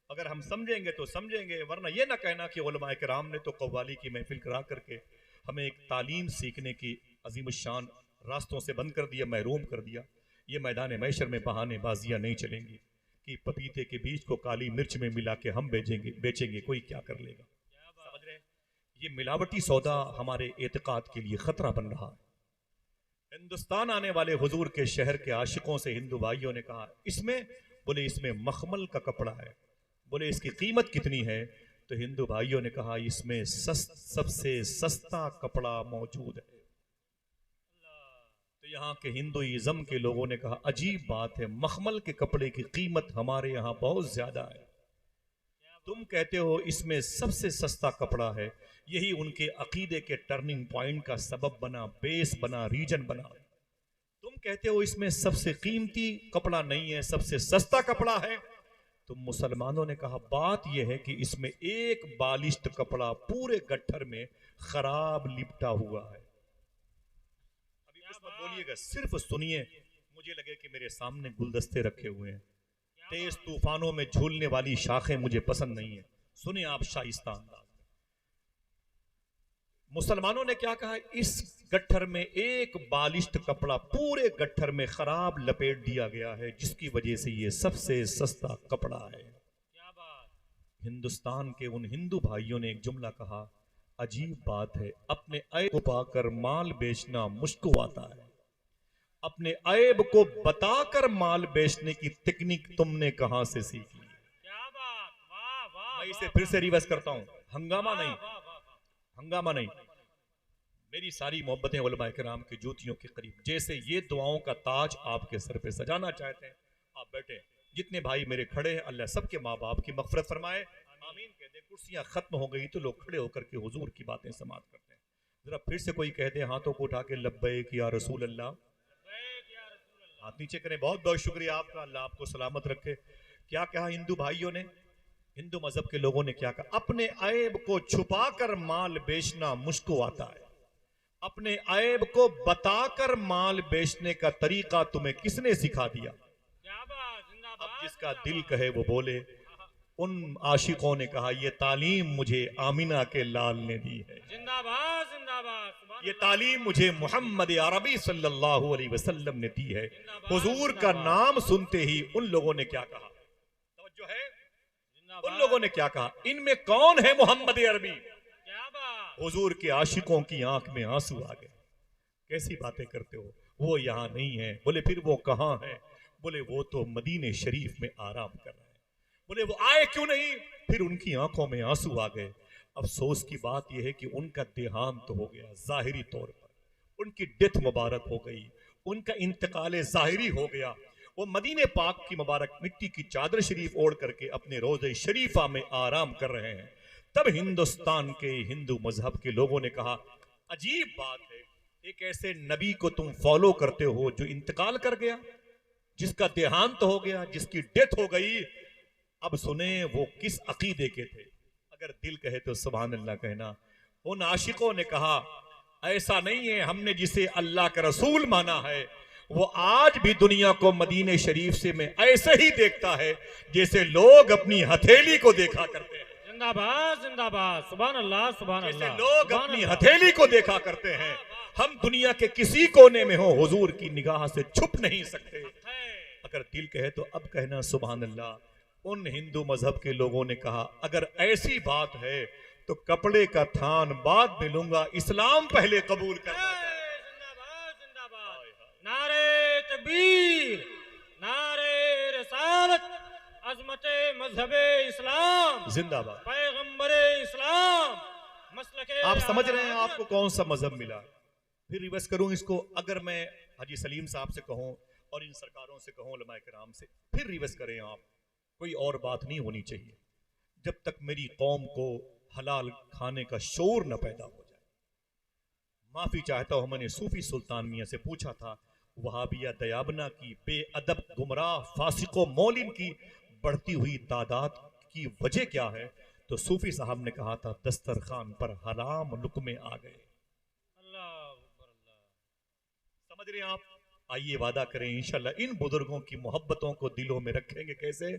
अगर हम समझेंगे तो समझेंगे, वरना ये ना कहना कि उलमाए किराम ने तो कव्वाली की महफिल करा करके हमें एक तालीम सीखने की अजीमुशान रास्तों से बंद कर दिया, महरूम कर दिया। ये मैदान मैशर में बहाने बाजियां नहीं चलेंगी कि पपीते के बीज को काली मिर्च में मिला के हम बेचेंगे, कोई क्या कर लेगा। समझ रहे हैं, ये मिलावटी सौदा हमारे एतकाद के लिए खतरा बन रहा है। हिंदुस्तान आने वाले हुजूर के शहर के आशिकों से हिंदू भाइयों ने कहा इसमें, बोले इसमें मखमल का कपड़ा है। बोले इसकी कीमत कितनी है। तो हिंदू भाइयों ने कहा इसमें सबसे सस्ता कपड़ा मौजूद है। तो यहाँ के हिंदुइज्म के लोगों ने कहा अजीब बात है, मखमल के कपड़े की कीमत हमारे यहाँ बहुत ज्यादा है, तुम कहते हो इसमें सबसे सस्ता कपड़ा है। यही उनके अकीदे के टर्निंग पॉइंट का सबब बना, बेस बना, रीजन बना। तुम कहते हो इसमें सबसे कीमती कपड़ा नहीं है, सबसे सस्ता कपड़ा है। तो मुसलमानों ने कहा बात यह है कि इसमें एक बालिश्त कपड़ा पूरे गट्ठर में खराब लिपटा हुआ है। अभी कुछ मत बोलिएगा, सिर्फ सुनिए। मुझे लगे कि मेरे सामने गुलदस्ते रखे हुए हैं, तेज तूफानों में झूलने वाली शाखें मुझे पसंद नहीं है। सुनिए आप शाइस्ता अंदाज में। मुसलमानों ने क्या कहा, इस गट्ठर में एक बालिश्त कपड़ा पूरे गट्ठर में खराब लपेट दिया गया है, जिसकी वजह से ये सबसे सस्ता कपड़ा है। क्या बात। हिंदुस्तान के उन हिंदू भाइयों ने एक जुमला कहा, अजीब बात है, अपने ऐब को पाकर माल बेचना मुश्किल आता है, अपने ऐब को बताकर माल बेचने की तकनीक तुमने कहां से सीखी। क्या बात, वाह वाह। मैं इसे फिर से रिवर्स करता हूं, हंगामा नहीं, हंगामा नहीं। मेरी सारी मोहब्बतें उलमाए किराम की जूतियों के करीब। जैसे ये दुआओं का ताज आपके सर पे सजाना चाहते हैं, आप बैठे। जितने भाई मेरे खड़े हैं, अल्लाह सबके माँ बाप की मग़फ़िरत फरमाए, आमीन कह दे। कुर्सियां खत्म हो गई तो लोग खड़े होकर के हुजूर की बातें समाअत करते हैं। जरा फिर से कोई कह दे हाथों को उठा के लब्बैक या रसूल अल्लाह, हाथ नीचे करें। बहुत बहुत शुक्रिया आपका, अल्लाह आपको सलामत रखे। क्या कहा हिंदू भाइयों ने, हिंदू मजहब के लोगों ने क्या कहा, अपने ऐब को छुपाकर माल बेचना मुश्किल आता है, अपने ऐब को बताकर माल बेचने का तरीका तुम्हें किसने सिखा दिया। अब जिसका दिल कहे वो बोले। उन आशिकों ने कहा ये तालीम मुझे आमिना के लाल ने दी है, जिंदाबाद जिंदाबाद। ये तालीम मुझे मोहम्मद अरबी सल्लल्लाहु अलैहि वसल्लम ने दी है। हुजूर का नाम सुनते ही उन लोगों ने क्या कहा, तवज्जो है, उन लोगों ने क्या कहा, इनमें कौन है मोहम्मद अरबी। हुजूर के आशिकों की आंख में आंसू आ गए। कैसी बातें करते हो, वो यहाँ नहीं है। बोले फिर वो कहाँ है। बोले वो तो मदीने शरीफ में आराम कर रहे हैं। बोले वो आए क्यों नहीं। फिर उनकी आंखों में आंसू आ गए। अफसोस की बात यह है कि उनका देहांत हो गया जाहिरी तौर पर, उनकी डेथ मुबारक हो गई, उनका इंतकाल जाहिरी हो गया। वो मदीने पाक की मुबारक मिट्टी की चादर शरीफ ओढ़ करके अपने रोज़े शरीफा में आराम कर रहे हैं। तब हिंदुस्तान के हिंदू मजहब के लोगों ने कहा अजीब बात है, एक ऐसे नबी को तुम फॉलो करते हो जो इंतकाल कर गया, जिसका देहांत हो गया, जिसकी डेथ हो गई। अब सुने वो किस अकीदे के थे। अगर दिल कहे तो सुभान अल्लाह कहना। उन आशिकों ने कहा ऐसा नहीं है, हमने जिसे अल्लाह का रसूल माना है वो आज भी दुनिया को मदीने शरीफ से में ऐसे ही देखता है जैसे लोग अपनी हथेली को देखा करते हैं। जिंदाबाद जिंदाबाद, सुभान अल्लाह सुभान अल्लाह। जैसे लोग अपनी हथेली को देखा करते हैं, हम दुनिया के किसी कोने में हो हुजूर की निगाह से छुप नहीं सकते। अगर दिल कहे तो अब कहना सुभान अल्लाह। उन हिंदू मजहब के लोगों ने कहा अगर ऐसी बात है तो कपड़े का थान बाद में लूंगा, इस्लाम पहले कबूल करना। जिंदाबाद जिंदाबाद। नारे तकबीर, नारे रिसालत, अज़मते मज़हबे इस्लाम जिंदाबाद, पैगंबरे इस्लाम, मसलके। आप समझ रहे हैं आपको कौन सा मजहब मिला। फिर रिवर्स करूं इसको, अगर मैं हाजी सलीम साहब से कहूं और इन सरकारों से कहूं, उलमाए किराम से, फिर रिवर्स करें आप, कोई और बात नहीं होनी चाहिए जब तक मेरी कौम को हलाल खाने का शौर न पैदा हो जाए। माफी चाहता हूं, मैंने सूफी सुल्तान मियां से पूछा था, वहाबिया दयाबना की, बेअदब गुमराह फासिको मौलिन की बढ़ती हुई तादाद की वजह क्या है? तो सूफी साहब ने कहा था दस्तरखान पर हराम लुकमे आ गए। अल्लाह अकबर, अल्लाह। समझ रहे हैं आप? आइए वादा करें इंशाल्लाह इन बुजुर्गों की मोहब्बतों को दिलों में रखेंगे। कैसे?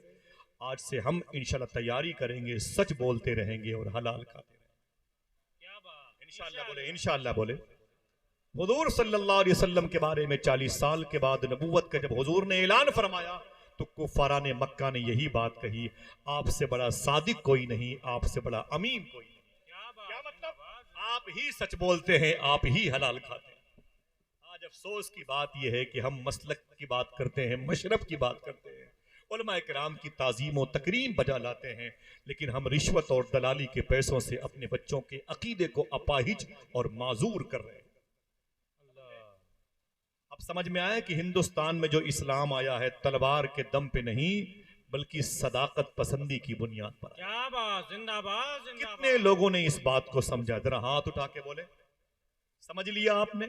आज से हम इंशाल्लाह तैयारी करेंगे, सच बोलते रहेंगे और हलाल खाते रहेंगे। क्या बात, इंशाल्लाह बोले, इंशाल्लाह बोले। हुजूर सल्लल्लाहु अलैहि वसल्लम के बारे में 40 साल के बाद नबूवत का जब हुजूर ने ऐलान फरमाया तो कुफारा ने मक्का ने यही बात कही, आपसे बड़ा सादिक कोई नहीं, आपसे बड़ा अमीन कोई नहीं। क्या बात, क्या मतलब? जिंदाबाद। आप ही सच बोलते हैं, आप ही हलाल खाते हैं। आज अफसोस की बात यह है कि हम मसलक की बात करते हैं, मशरब की बात करते हैं, उलमा किराम की ताजीम और तकरीम बजा लाते हैं, लेकिन हम रिश्वत और दलाली के पैसों से अपने बच्चों के अकीदे को अपाहिज और माजूर कर रहे हैं। अब समझ में आया कि हिंदुस्तान में जो इस्लाम आया है तलवार के दम पे नहीं बल्कि सदाकत पसंदी की बुनियाद पर। क्या बात, जिंदाबाद, जिंदाबाद। कितने लोगों ने इस बात को समझा? जरा हाथ उठा के बोले, समझ लिया आपने?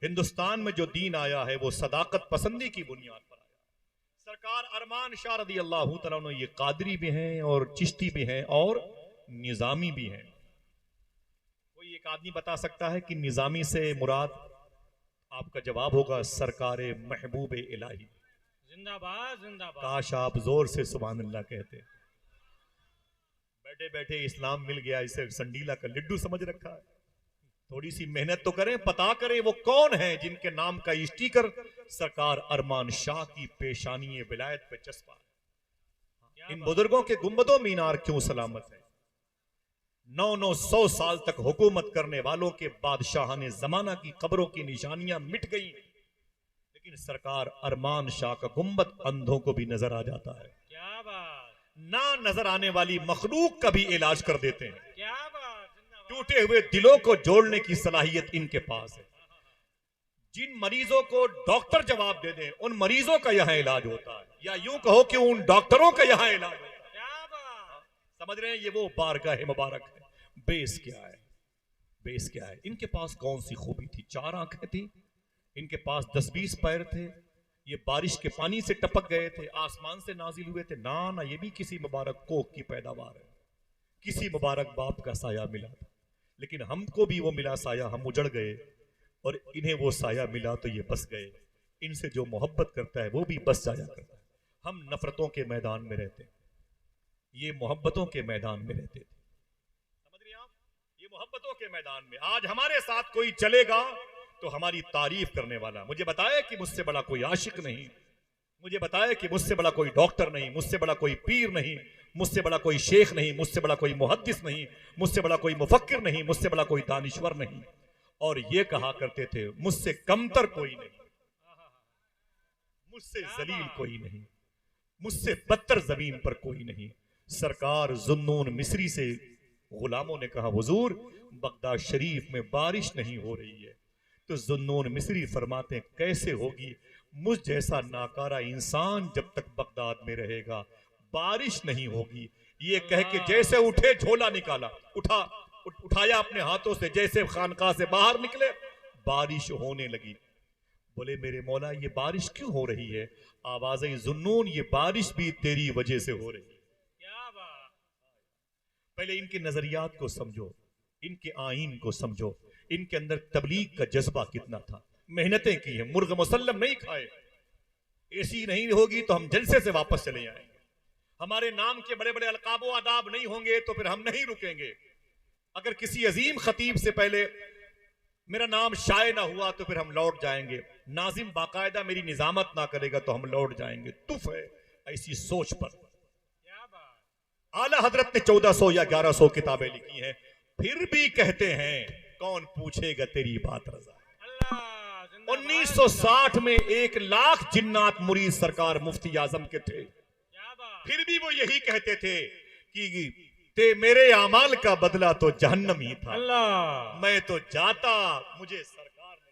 हिंदुस्तान में जो दीन आया है वो सदाकत पसंदी की बुनियाद पर आया। सरकार अरमान शाह रदी अल्लाह तआला अन्हु ये कादरी भी हैं और चिश्ती भी हैं और निजामी भी हैं। कोई एक आदमी बता सकता है कि निजामी से मुराद? आपका जवाब होगा सरकार महबूब इलाही। जिंदाबाद, जिंदाबाद। काश आप जोर से सुभान अल्लाह कहते। बैठे बैठे इस्लाम मिल गया, इसे संडीला का लिड्डू समझ रखा है। थोड़ी सी मेहनत तो करें, पता करें वो कौन है जिनके नाम का स्टिकर सरकार अरमान शाह की पेशानी विलायत पे चस्पा है। इन बुजुर्गों के गुंबदों मीनार क्यों सलामत है? 900 साल तक हुकूमत करने वालों के बादशाह ने जमाना की कब्रों की निशानियां मिट गई, लेकिन सरकार अरमान शाह का गुंबद अंधों को भी नजर आ जाता है। क्या बात, ना नजर आने वाली मखलूक का भी इलाज कर देते हैं। क्या बात, जिंदाबाद। टूटे हुए दिलों को जोड़ने की सलाहियत इनके पास है। जिन मरीजों को डॉक्टर जवाब दे दें उन मरीजों का यहां इलाज होता है, या यूं कहो कि उन डॉक्टरों का यहां इलाज होता है। क्या बात। समझ रहे हैं? ये वो बारगाह मुबारक है। बेस क्या है? बेस क्या है? इनके पास कौन सी खूबी थी? 4 आंखें थी, इनके पास 10-20 पैर थे, ये बारिश के पानी से टपक गए थे, आसमान से नाजिल हुए थे? ना ना, ये भी किसी मुबारक कोख की पैदावार है, किसी मुबारक बाप का साया मिला था। लेकिन हमको भी वो मिला साया, हम उजड़ गए, और इन्हें वो साया मिला तो ये बस गए। इनसे जो मोहब्बत करता है वो भी बस जाया करता है। हम नफरतों के मैदान में रहते, ये मोहब्बतों के मैदान में रहते थे। समझ रहे हैं आप? ये मोहब्बतों के मैदान में आज हमारे साथ कोई चलेगा तो हमारी तारीफ करने वाला, मुझे बताए कि मुझसे बड़ा कोई आशिक नहीं, मुझे बताए कि मुझसे बड़ा कोई डॉक्टर नहीं, मुझसे बड़ा कोई पीर नहीं, मुझसे बड़ा कोई शेख नहीं, मुझसे बड़ा कोई मुहद्दिस नहीं, मुझसे बड़ा कोई मुफक्किर नहीं, मुझसे बड़ा कोई दानिश्वर नहीं। और ये कहा करते थे मुझसे कमतर कोई नहीं, मुझसे जलील कोई नहीं, मुझसे बदतर जमीन पर कोई नहीं। सरकार जुन्नून मिस्री से गुलामों ने कहा हुजूर बगदाद शरीफ में बारिश नहीं हो रही है, तो जुन्नून मिस्री फरमाते हैं कैसे होगी? मुझ जैसा नाकारा इंसान जब तक बगदाद में रहेगा बारिश नहीं होगी। ये कह के जैसे उठे झोला निकाला, उठाया अपने हाथों से, जैसे खानकाह से बाहर निकले बारिश होने लगी। बोले मेरे मौला ये बारिश क्यों हो रही है? आवाज़ जुन्नून ये बारिश भी तेरी वजह से हो रही है। क्या बात। पहले इनके नजरियात को समझो, इनके आईन को समझो, इनके अंदर तबलीग का जज्बा कितना था। मेहनतें की हैं, मुर्ग मुसल्लम नहीं खाए, ऐसी नहीं होगी तो हम जलसे से वापस चले आएंगे, हमारे नाम के बड़े बड़े अलकाब व आदाब नहीं होंगे तो फिर हम नहीं रुकेंगे, अगर किसी अजीम खतीब से पहले मेरा नाम शाये ना हुआ तो फिर हम लौट जाएंगे, नाजिम बाकायदा मेरी निजामत ना करेगा तो हम लौट जाएंगे। तुफ है ऐसी सोच पर। क्या बात। आला हजरत ने 1400 या 1100 किताबें लिखी हैं, फिर भी कहते हैं कौन पूछेगा तेरी बात रजा। 1960 में 1 लाख जिन्नात मुरीद सरकार मुफ्ती आजम के थे, फिर भी वो यही कहते थे कि ते मेरे अमाल का बदला तो जहन्नम ही था, मैं तो जाता मुझे सरकार ने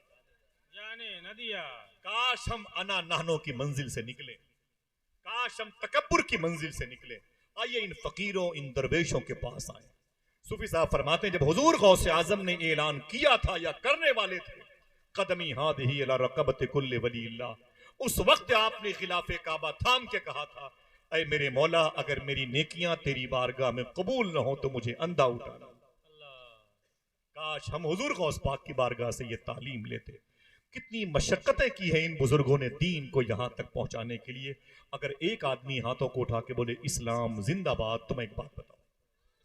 जाने न दिया। काश हम अना नहनों की मंजिल से निकले, काश हम तकब्बुर की मंजिल से निकले। आइए इन फकीरों इन दरवेशों के पास आए। सूफी साहब फरमाते हैं जब हुजूर गौसे आजम ने ऐलान किया था या करने वाले थे कदमी हादिही अला रक़बति कुल्लि वलील्लाह। उस वक्त आपने खिलाफे काबा थाम के कहा था, ऐ मेरे मौला, अगर मेरी नेकियां तेरी बारगाह में कबूल न हो तो मुझे अंधा उठाना। काश हम हुजूर गौस पाक की बारगाह से ये तालीम लेते। कितनी मशक्कतें की है इन बुजुर्गों ने दीन को यहां तक पहुंचाने के लिए। अगर एक आदमी हाथों को उठा के बोले इस्लाम जिंदाबाद, तो मैं एक बात बताऊं,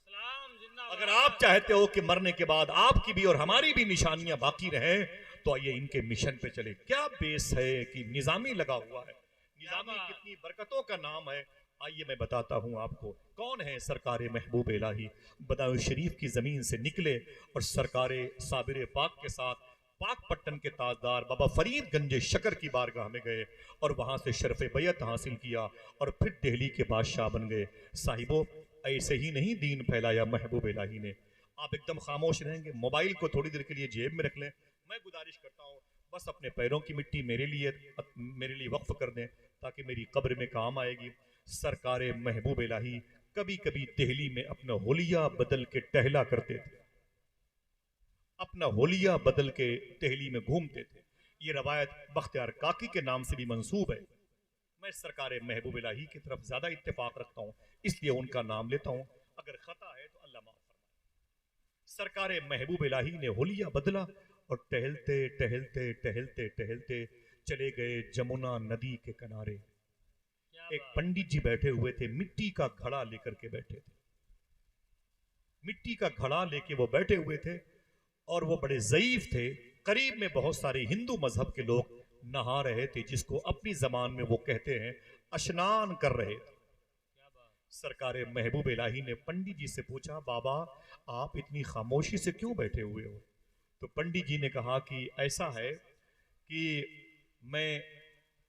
इस्लाम जिंदाबाद। अगर आप चाहते हो कि मरने के बाद आपकी भी और हमारी भी निशानियां बाकी रहें, तो आइए इनके मिशन पे चले। क्या बेस है कि निजामी लगा हुआ है, निजामी कितनी बरकतों का नाम है। आइए मैं बताता हूं आपको कौन है सरकारे महबूब इलाही। बदायूं शरीफ की जमीन से निकले और सरकारे साबिर पाक के साथ पाकपट्टन के ताजदार बाबा फरीद गंजे शकर की बारगाह में गए और वहां से शर्फ बैत हासिल किया और फिर दिल्ली के बादशाह बन गए। साहिबो, ऐसे ही नहीं दीन फैलाया महबूब इलाही ने। आप एकदम खामोश रहेंगे, मोबाइल को थोड़ी देर के लिए जेब में रख लें। मैं गुजारिश करता हूँ बस अपने पैरों की मिट्टी मेरे लिए वक्फ कर दें, ताकि मेरी कब्र में काम आएगी। सरकारे महबूब इलाही कभी कभी दिल्ली में अपना होलिया बदल के टहला करते थे, अपना होलिया बदल के दिल्ली में घूमते थे। ये रवायत बख्तियार काकी के नाम से भी मंसूब है। मैं सरकारे महबूब इलाही की तरफ ज्यादा इत्तेफाक रखता हूँ, इसलिए उनका नाम लेता हूँ। अगर खता है तो अल्लाह माफ फरमाए। सरकारे महबूब इलाही ने होलिया बदला और टहलते टहलते टहलते टहलते चले गए जमुना नदी के किनारे। एक पंडित जी बैठे हुए थे, मिट्टी का घड़ा लेकर के बैठे थे। मिट्टी का घड़ा लेके वो बैठे हुए थे और वो बड़े ज़ईफ थे। करीब में बहुत सारे हिंदू मजहब के लोग नहा रहे थे, जिसको अपनी जबान में वो कहते हैं स्नान कर रहे थे। सरकारे महबूब इलाही ने पंडित जी से पूछा, बाबा आप इतनी खामोशी से क्यों बैठे हुए हो? तो पंडित जी ने कहा कि ऐसा है कि मैं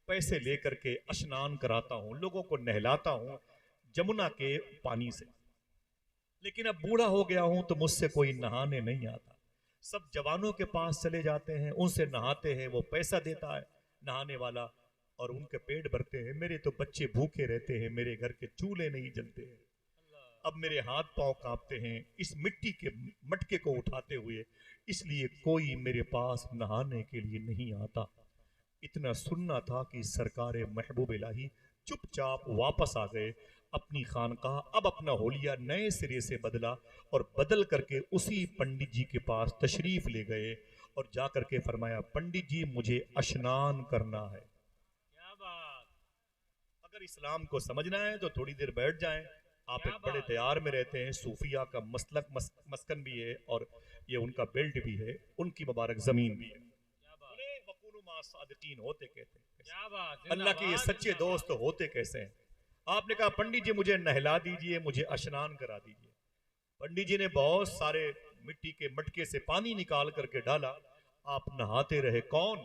पैसे लेकर के स्नान कराता हूं, लोगों को नहलाता हूं जमुना के पानी से, लेकिन अब बूढ़ा हो गया हूं तो मुझसे कोई नहाने नहीं आता। सब जवानों के पास चले जाते हैं, उनसे नहाते हैं, वो पैसा देता है नहाने वाला और उनके पेट भरते हैं। मेरे तो बच्चे भूखे रहते हैं, मेरे घर के चूल्हे नहीं जलते हैं। अब मेरे हाथ पांव कांपते हैं इस मिट्टी के मटके को उठाते हुए, इसलिए कोई मेरे पास नहाने के लिए नहीं आता। इतना सुनना था कि सरकारे महबूब इलाही चुपचाप वापस आ गए अपनी खानकाह। अब अपना होलिया नए सिरे से बदला और बदल करके उसी पंडित जी के पास तशरीफ ले गए और जाकर के फरमाया, पंडित जी मुझे स्नान करना है। क्या बात। अगर इस्लाम को समझना है तो थोड़ी देर बैठ जाएं। आप एक बड़े तैयार में रहते हैं, सूफिया का मसलक मस्कन भी है और ये उनका बेल्ट भी है, उनकी मुबारक जमीन भी है। सादिकीन होते कहते हैं, क्या बात। अल्लाह के ये सच्चे दोस्त होते कैसे हैं? आपने कहा पंडित जी मुझे नहला दीजिए, मुझे स्नान करा दीजिए। पंडित जी ने बहुत सारे मिट्टी के मटके से पानी निकाल करके डाला, आप नहाते रहे। कौन?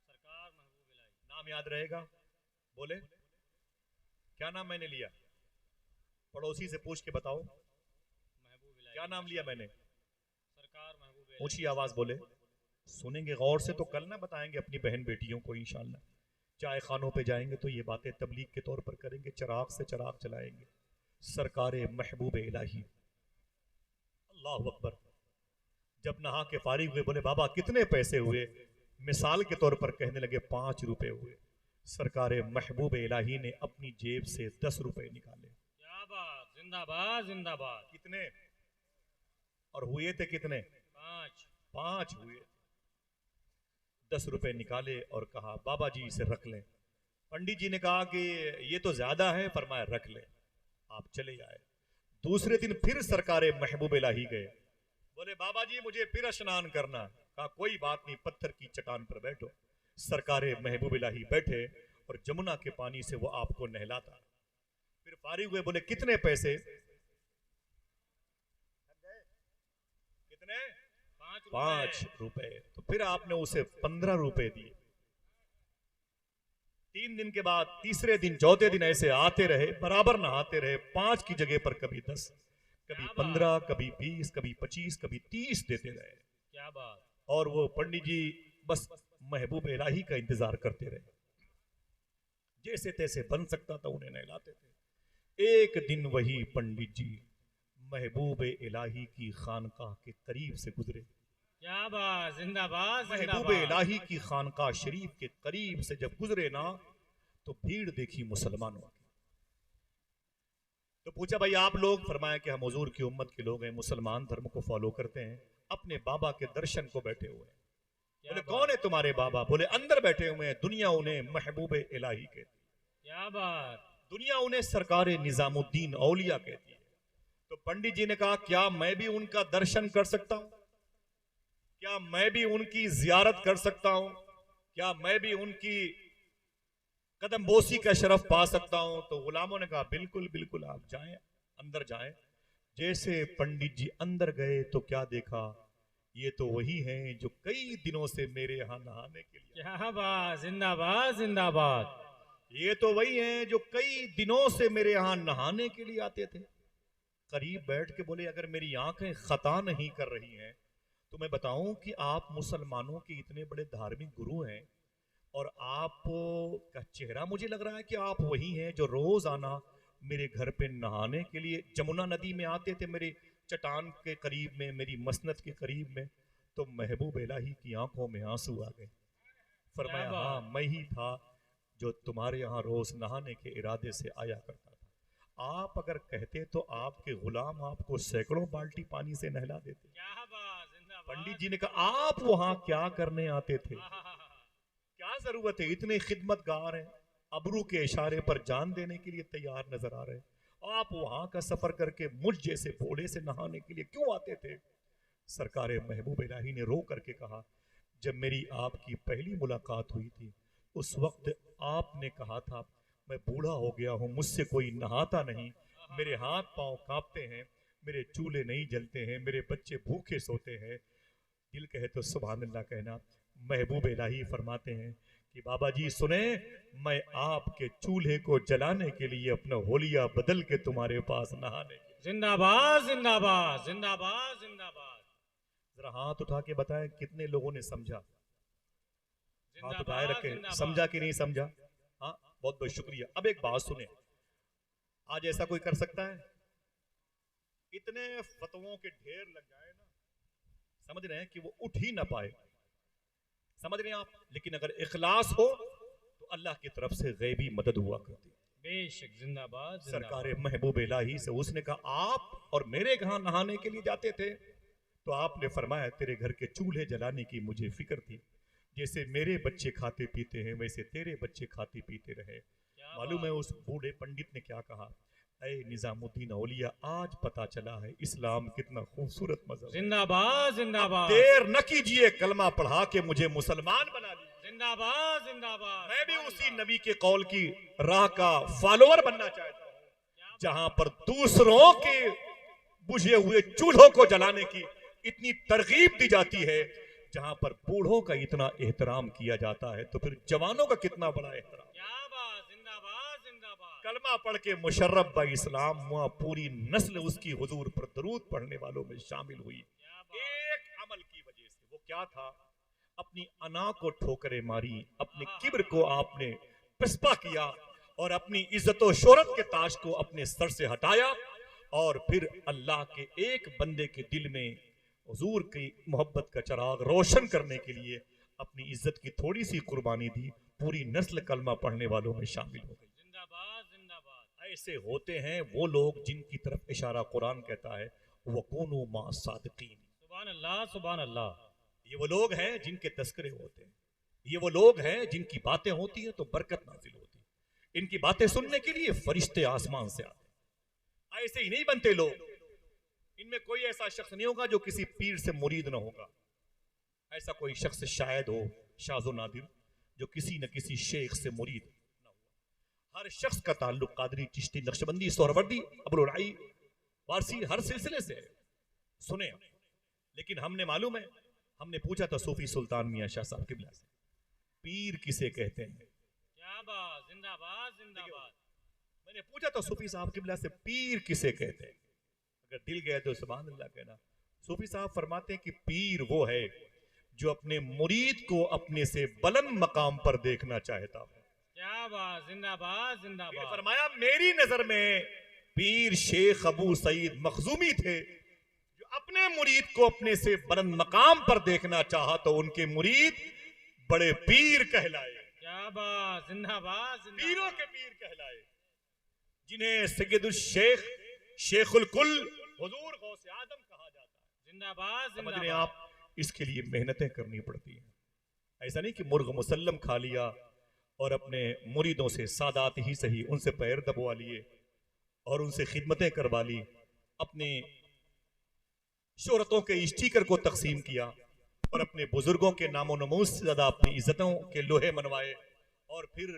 सरकार महबूब इलाही। नाम याद रहेगा? बोले क्या नाम मैंने लिया? पड़ोसी से पूछ के बताओ महबूब इलाही। क्या नाम लिया मैंने? सरकार महबूब इलाही। ऊंची आवाज बोले, सुनेंगे गौर से तो कल ना बताएंगे अपनी बहन बेटियों को। इंशाल्लाह चाय खानों पे जाएंगे तो ये बातें तबलीग के तौर पर करेंगे, चिराग से चिराग चलाएंगे। सरकारे महबूब इलाही, अल्लाह अकबर। जब नहा के फारिग हुए बोले बाबा कितने पैसे हुए? मिसाल के तौर पर कहने लगे 5 रुपए हुए। सरकारे महबूब इलाही ने अपनी जेब से 10 रुपए निकाले। क्या बात। जिंदाबाद जिंदाबाद। कितने? और हुए थे कितने? 5 हुए। 10 रुपए निकाले और कहा बाबा जी इसे रख लें। पंडित जी ने कहा कि ये तो ज्यादा है, फरमाया रख ले। आप चले आए। दूसरे दिन फिर सरकारे महबूब इलाही गए, बोले बाबा जी मुझे फिर स्नान करना। कहा कोई बात नहीं, पत्थर की चट्टान पर बैठो। सरकारे महबूब इलाही बैठे और जमुना के पानी से वो आपको नहलाता। फिर फारिग हुए, बोले कितने पैसे? कितने? 5 रुपए। तो फिर आपने उसे 15 रुपए दिए। 3 दिन के बाद तीसरे दिन चौथे दिन ऐसे आते रहे, बराबर नहाते रहे। 5 की जगह पर कभी 10, कभी 15, कभी 20, कभी 25, कभी 30 देते रहे। क्या बात। और वो पंडित जी बस महबूब इलाही का इंतजार करते रहे, जैसे तैसे बन सकता था उन्हें नहलाते थे। एक दिन वही पंडित जी महबूब इलाही की खानकाह के करीब से गुजरे। क्या बात, जिंदाबाद महबूब जिंदाबाद। इलाही की खानकाह शरीफ के करीब से जब गुजरे ना तो भीड़ देखी मुसलमानों की। तो पूछा भाई आप लोग? फरमाया कि हम हुजूर की उम्मत के लोग हैं, मुसलमान धर्म को फॉलो करते हैं, अपने बाबा के दर्शन को बैठे हुए हैं। क्या बोले बात, कौन है तुम्हारे बाबा? बोले अंदर बैठे हुए हैं, दुनिया उन्हें महबूब इलाही कहती है, क्या बात। दुनिया उन्हें सरकार निजामुद्दीन औलिया कहती है। तो पंडित जी ने कहा क्या मैं भी उनका दर्शन कर सकता हूं? क्या मैं भी उनकी जियारत कर सकता हूं? क्या मैं भी उनकी कदम बोसी का शरफ पा सकता हूं? तो गुलामों ने कहा बिल्कुल बिल्कुल, आप जाएं, अंदर जाएं। जैसे पंडित जी अंदर गए तो क्या देखा, ये तो वही हैं जो कई दिनों से मेरे यहां नहाने के लिए, क्या बात, जिंदाबाद जिंदाबाद। ये तो वही हैं जो कई दिनों से मेरे यहां नहाने के लिए आते थे। करीब बैठ के बोले अगर मेरी आंखें खता नहीं कर रही हैं तो मैं बताऊं कि आप मुसलमानों के इतने बड़े धार्मिक गुरु हैं और आप का चेहरा मुझे लग रहा है कि आप वही हैं जो रोज आना मेरे घर पे नहाने के लिए जमुना नदी में आते थे, मेरे चट्टान के करीब में, मेरी मसनद के करीब में। तो महबूब इलाही की आंखों में आंसू आ गए। क्या फरमाया बात। हाँ मैं ही था जो तुम्हारे यहाँ रोज नहाने के इरादे से आया करता था। आप अगर कहते तो आपके गुलाम आपको सैकड़ों बाल्टी पानी से नहला देते। क्या बात, जिंदाबाद। पंडित जी ने कहा आप वहां क्या करने आते थे? क्या जरूरत है? इतने खिदमतगार हैं, अबरू के इशारे पर जान देने के लिए तैयार नजर आ रहे हैं, आप वहां का सफर करके मुझ जैसे भोले से नहाने के लिए क्यों आते थे? सरकार महबूब इलाही ने रो करके कहा जब मेरी आपकी पहली मुलाकात हुई थी उस वक्त आपने कहा था मैं बूढ़ा हो गया हूं, मुझसे कोई नहाता नहीं, मेरे हाथ पांव कांपते हैं, मेरे चूल्हे नहीं जलते हैं, मेरे बच्चे भूखे सोते हैं। दिल कहे तो सुभान अल्लाह कहना। महबूब इलाही फरमाते हैं कि बाबा जी सुने, मैं आपके चूल्हे को जलाने के लिए अपना होलिया बदल के तुम्हारे पास नहाने के लिए। जिंदाबाद जिंदाबाद जिंदाबाद जिंदाबाद। जरा हाथ उठा के बताएं कितने लोगों ने समझा? हाथ उठाए जिंदाबाद रखे, जिंदाबाद। समझा कि नहीं समझा? हाँ, बहुत बहुत शुक्रिया। अब एक बात सुने, आज ऐसा कोई कर सकता है? इतने फतवों के ढेर लग जाए ना, समझ रहे हैं कि वो उठ ही ना पाए, समझ रहे हैं आप? लेकिन अगर इखलास हो तो अल्लाह की तरफ से गैबी मदद हुआ करती। बेशक, जिंदाबाद सरकार जिंदाबाद। महबूब इलाही से उसने कहा आप और मेरे घर नहाने के लिए जाते थे तो आपने फरमाया तेरे घर के चूल्हे जलाने की मुझे फिक्र थी, जैसे मेरे बच्चे खाते पीते हैं वैसे तेरे बच्चे खाते पीते रहे। क्या मालूम है बात। उस बूढ़े पंडित ने क्या कहा? ऐ निजामुद्दीन औलिया, आज पता चला है इस्लाम कितना खूबसूरत मजहब है। जिंदाबाद जिंदाबाद। देर न कीजिए, कलमा पढ़ा के मुझे मुसलमान बना लीजिए। जिंदाबाद जिंदाबाद। मैं भी उसी नबी के कौल की राह का फॉलोअर बनना चाहता हूँ जहां पर दूसरों के बुझे हुए चूल्हों को जलाने की इतनी तरगीब दी जाती है, जहां पर बूढ़ों का इतना एहतराम किया जाता है, तो फिर जवानों का कितना बड़ा एहतराम। क्या बात, जिंदाबाद जिंदाबाद। कलमा पढ़ के मुशर्रफ बा इस्लाम हुआ, पूरी नस्ल उसकी हुजूर पर दरूद पढ़ने वालों में शामिल हुई। क्या बात। एक अमल की वजह से, वो क्या था? अपनी अना को ठोकरें मारी, अपने किब्र को आपने पिस्पा किया और अपनी इज्जत और शोहरत के ताज को अपने सर से हटाया और फिर अल्लाह के एक बंदे के दिल में हुजूर की मोहब्बत का चिराग रोशन करने के लिए अपनी इज्जत की थोड़ी सी कुर्बानी दी। पूरी नस्ल कलमा पढ़ने वालों में शामिल हो गई। जिंदाबाद जिंदाबाद। ऐसे होते हैं वो लोग जिनकी तरफ इशारा कुरान कहता है वकूनु मा सादिकीन। सुभान अल्लाह सुभान अल्लाह। ये वो लोग हैं जिनके तस्करे होते हैं, ये वो लोग हैं जिनकी बातें होती हैं तो बरकत नाजिल होती है। इनकी बातें सुनने के लिए फरिश्ते आसमान से आते हैं। ऐसे ही नहीं बनते लोग। इनमें कोई ऐसा शख्स नहीं होगा जो किसी पीर से मुरीद ना होगा। ऐसा कोई शख्स शायद हो शाज़ो नादिर जो किसी न किसी शेख से मुरीद ना हो। हर शख्स का ताल्लुक कादरी, चिश्ती, नक्शबंदी, सोहरवर्दी, अबुलराई, वारसी हर सिलसिले से है। सुने, लेकिन हमने मालूम है, हमने पूछा था सूफी सुल्तान मियां शाह साहब किबला से, पीर किसे कहते हैं? क्या बात, जिंदाबाद जिंदाबाद। मैंने पूछा था सूफी साहब किबला से, पीर किसे कहते हैं? अगर दिल गया तो सुभान अल्लाह कहना। सूफी साहब फरमाते हैं कि पीर वो है जो अपने मुरीद को अपने से बुलंद मकाम पर देखना चाहता है। क्या बात, जिंदाबाद फिर जिंदाबाद। फरमाया मेरी नजर में पीर शेख अबू सईद मखजूमी थे जो अपने मुरीद को अपने से बुलंद मकाम पर देखना चाहा तो उनके मुरीद बड़े पीर कहलाए, क्या बात, जिंदाबाद जिंदाबाद। पीरों के पीर कहलाए, जिन्हें सैयदुल शेख शेखुल कुल हुजूर गौसे आदम कहा जाता है। जिंदाबाद समझ रहे जिंदाबाद। हैं आप, इसके लिए मेहनतें करनी पड़ती हैं। ऐसा नहीं कि मुर्ग मुसल्लम खा लिया और अपने मुरीदों से सादात ही सही उनसे पैर दबवा लिए और उनसे खिदमतें करवा ली, अपने शोहरतों के स्टीकर को तकसीम किया और अपने बुजुर्गों के नामो नमूज से ज्यादा अपनी इज्जतों के लोहे मनवाए और फिर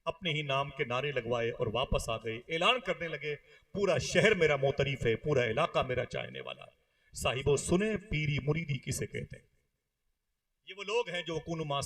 अपने ही नाम के नारे लगवाए और वापस आ गए, ऐलान करने लगे पूरा शहर मेरा मोतरीफ है, पूरा इलाका मेरा चाहने वाला है। साहिबो सुने पीरी मुरीदी किसे कहते हैं। ये वो लोग हैं जो कुनुमा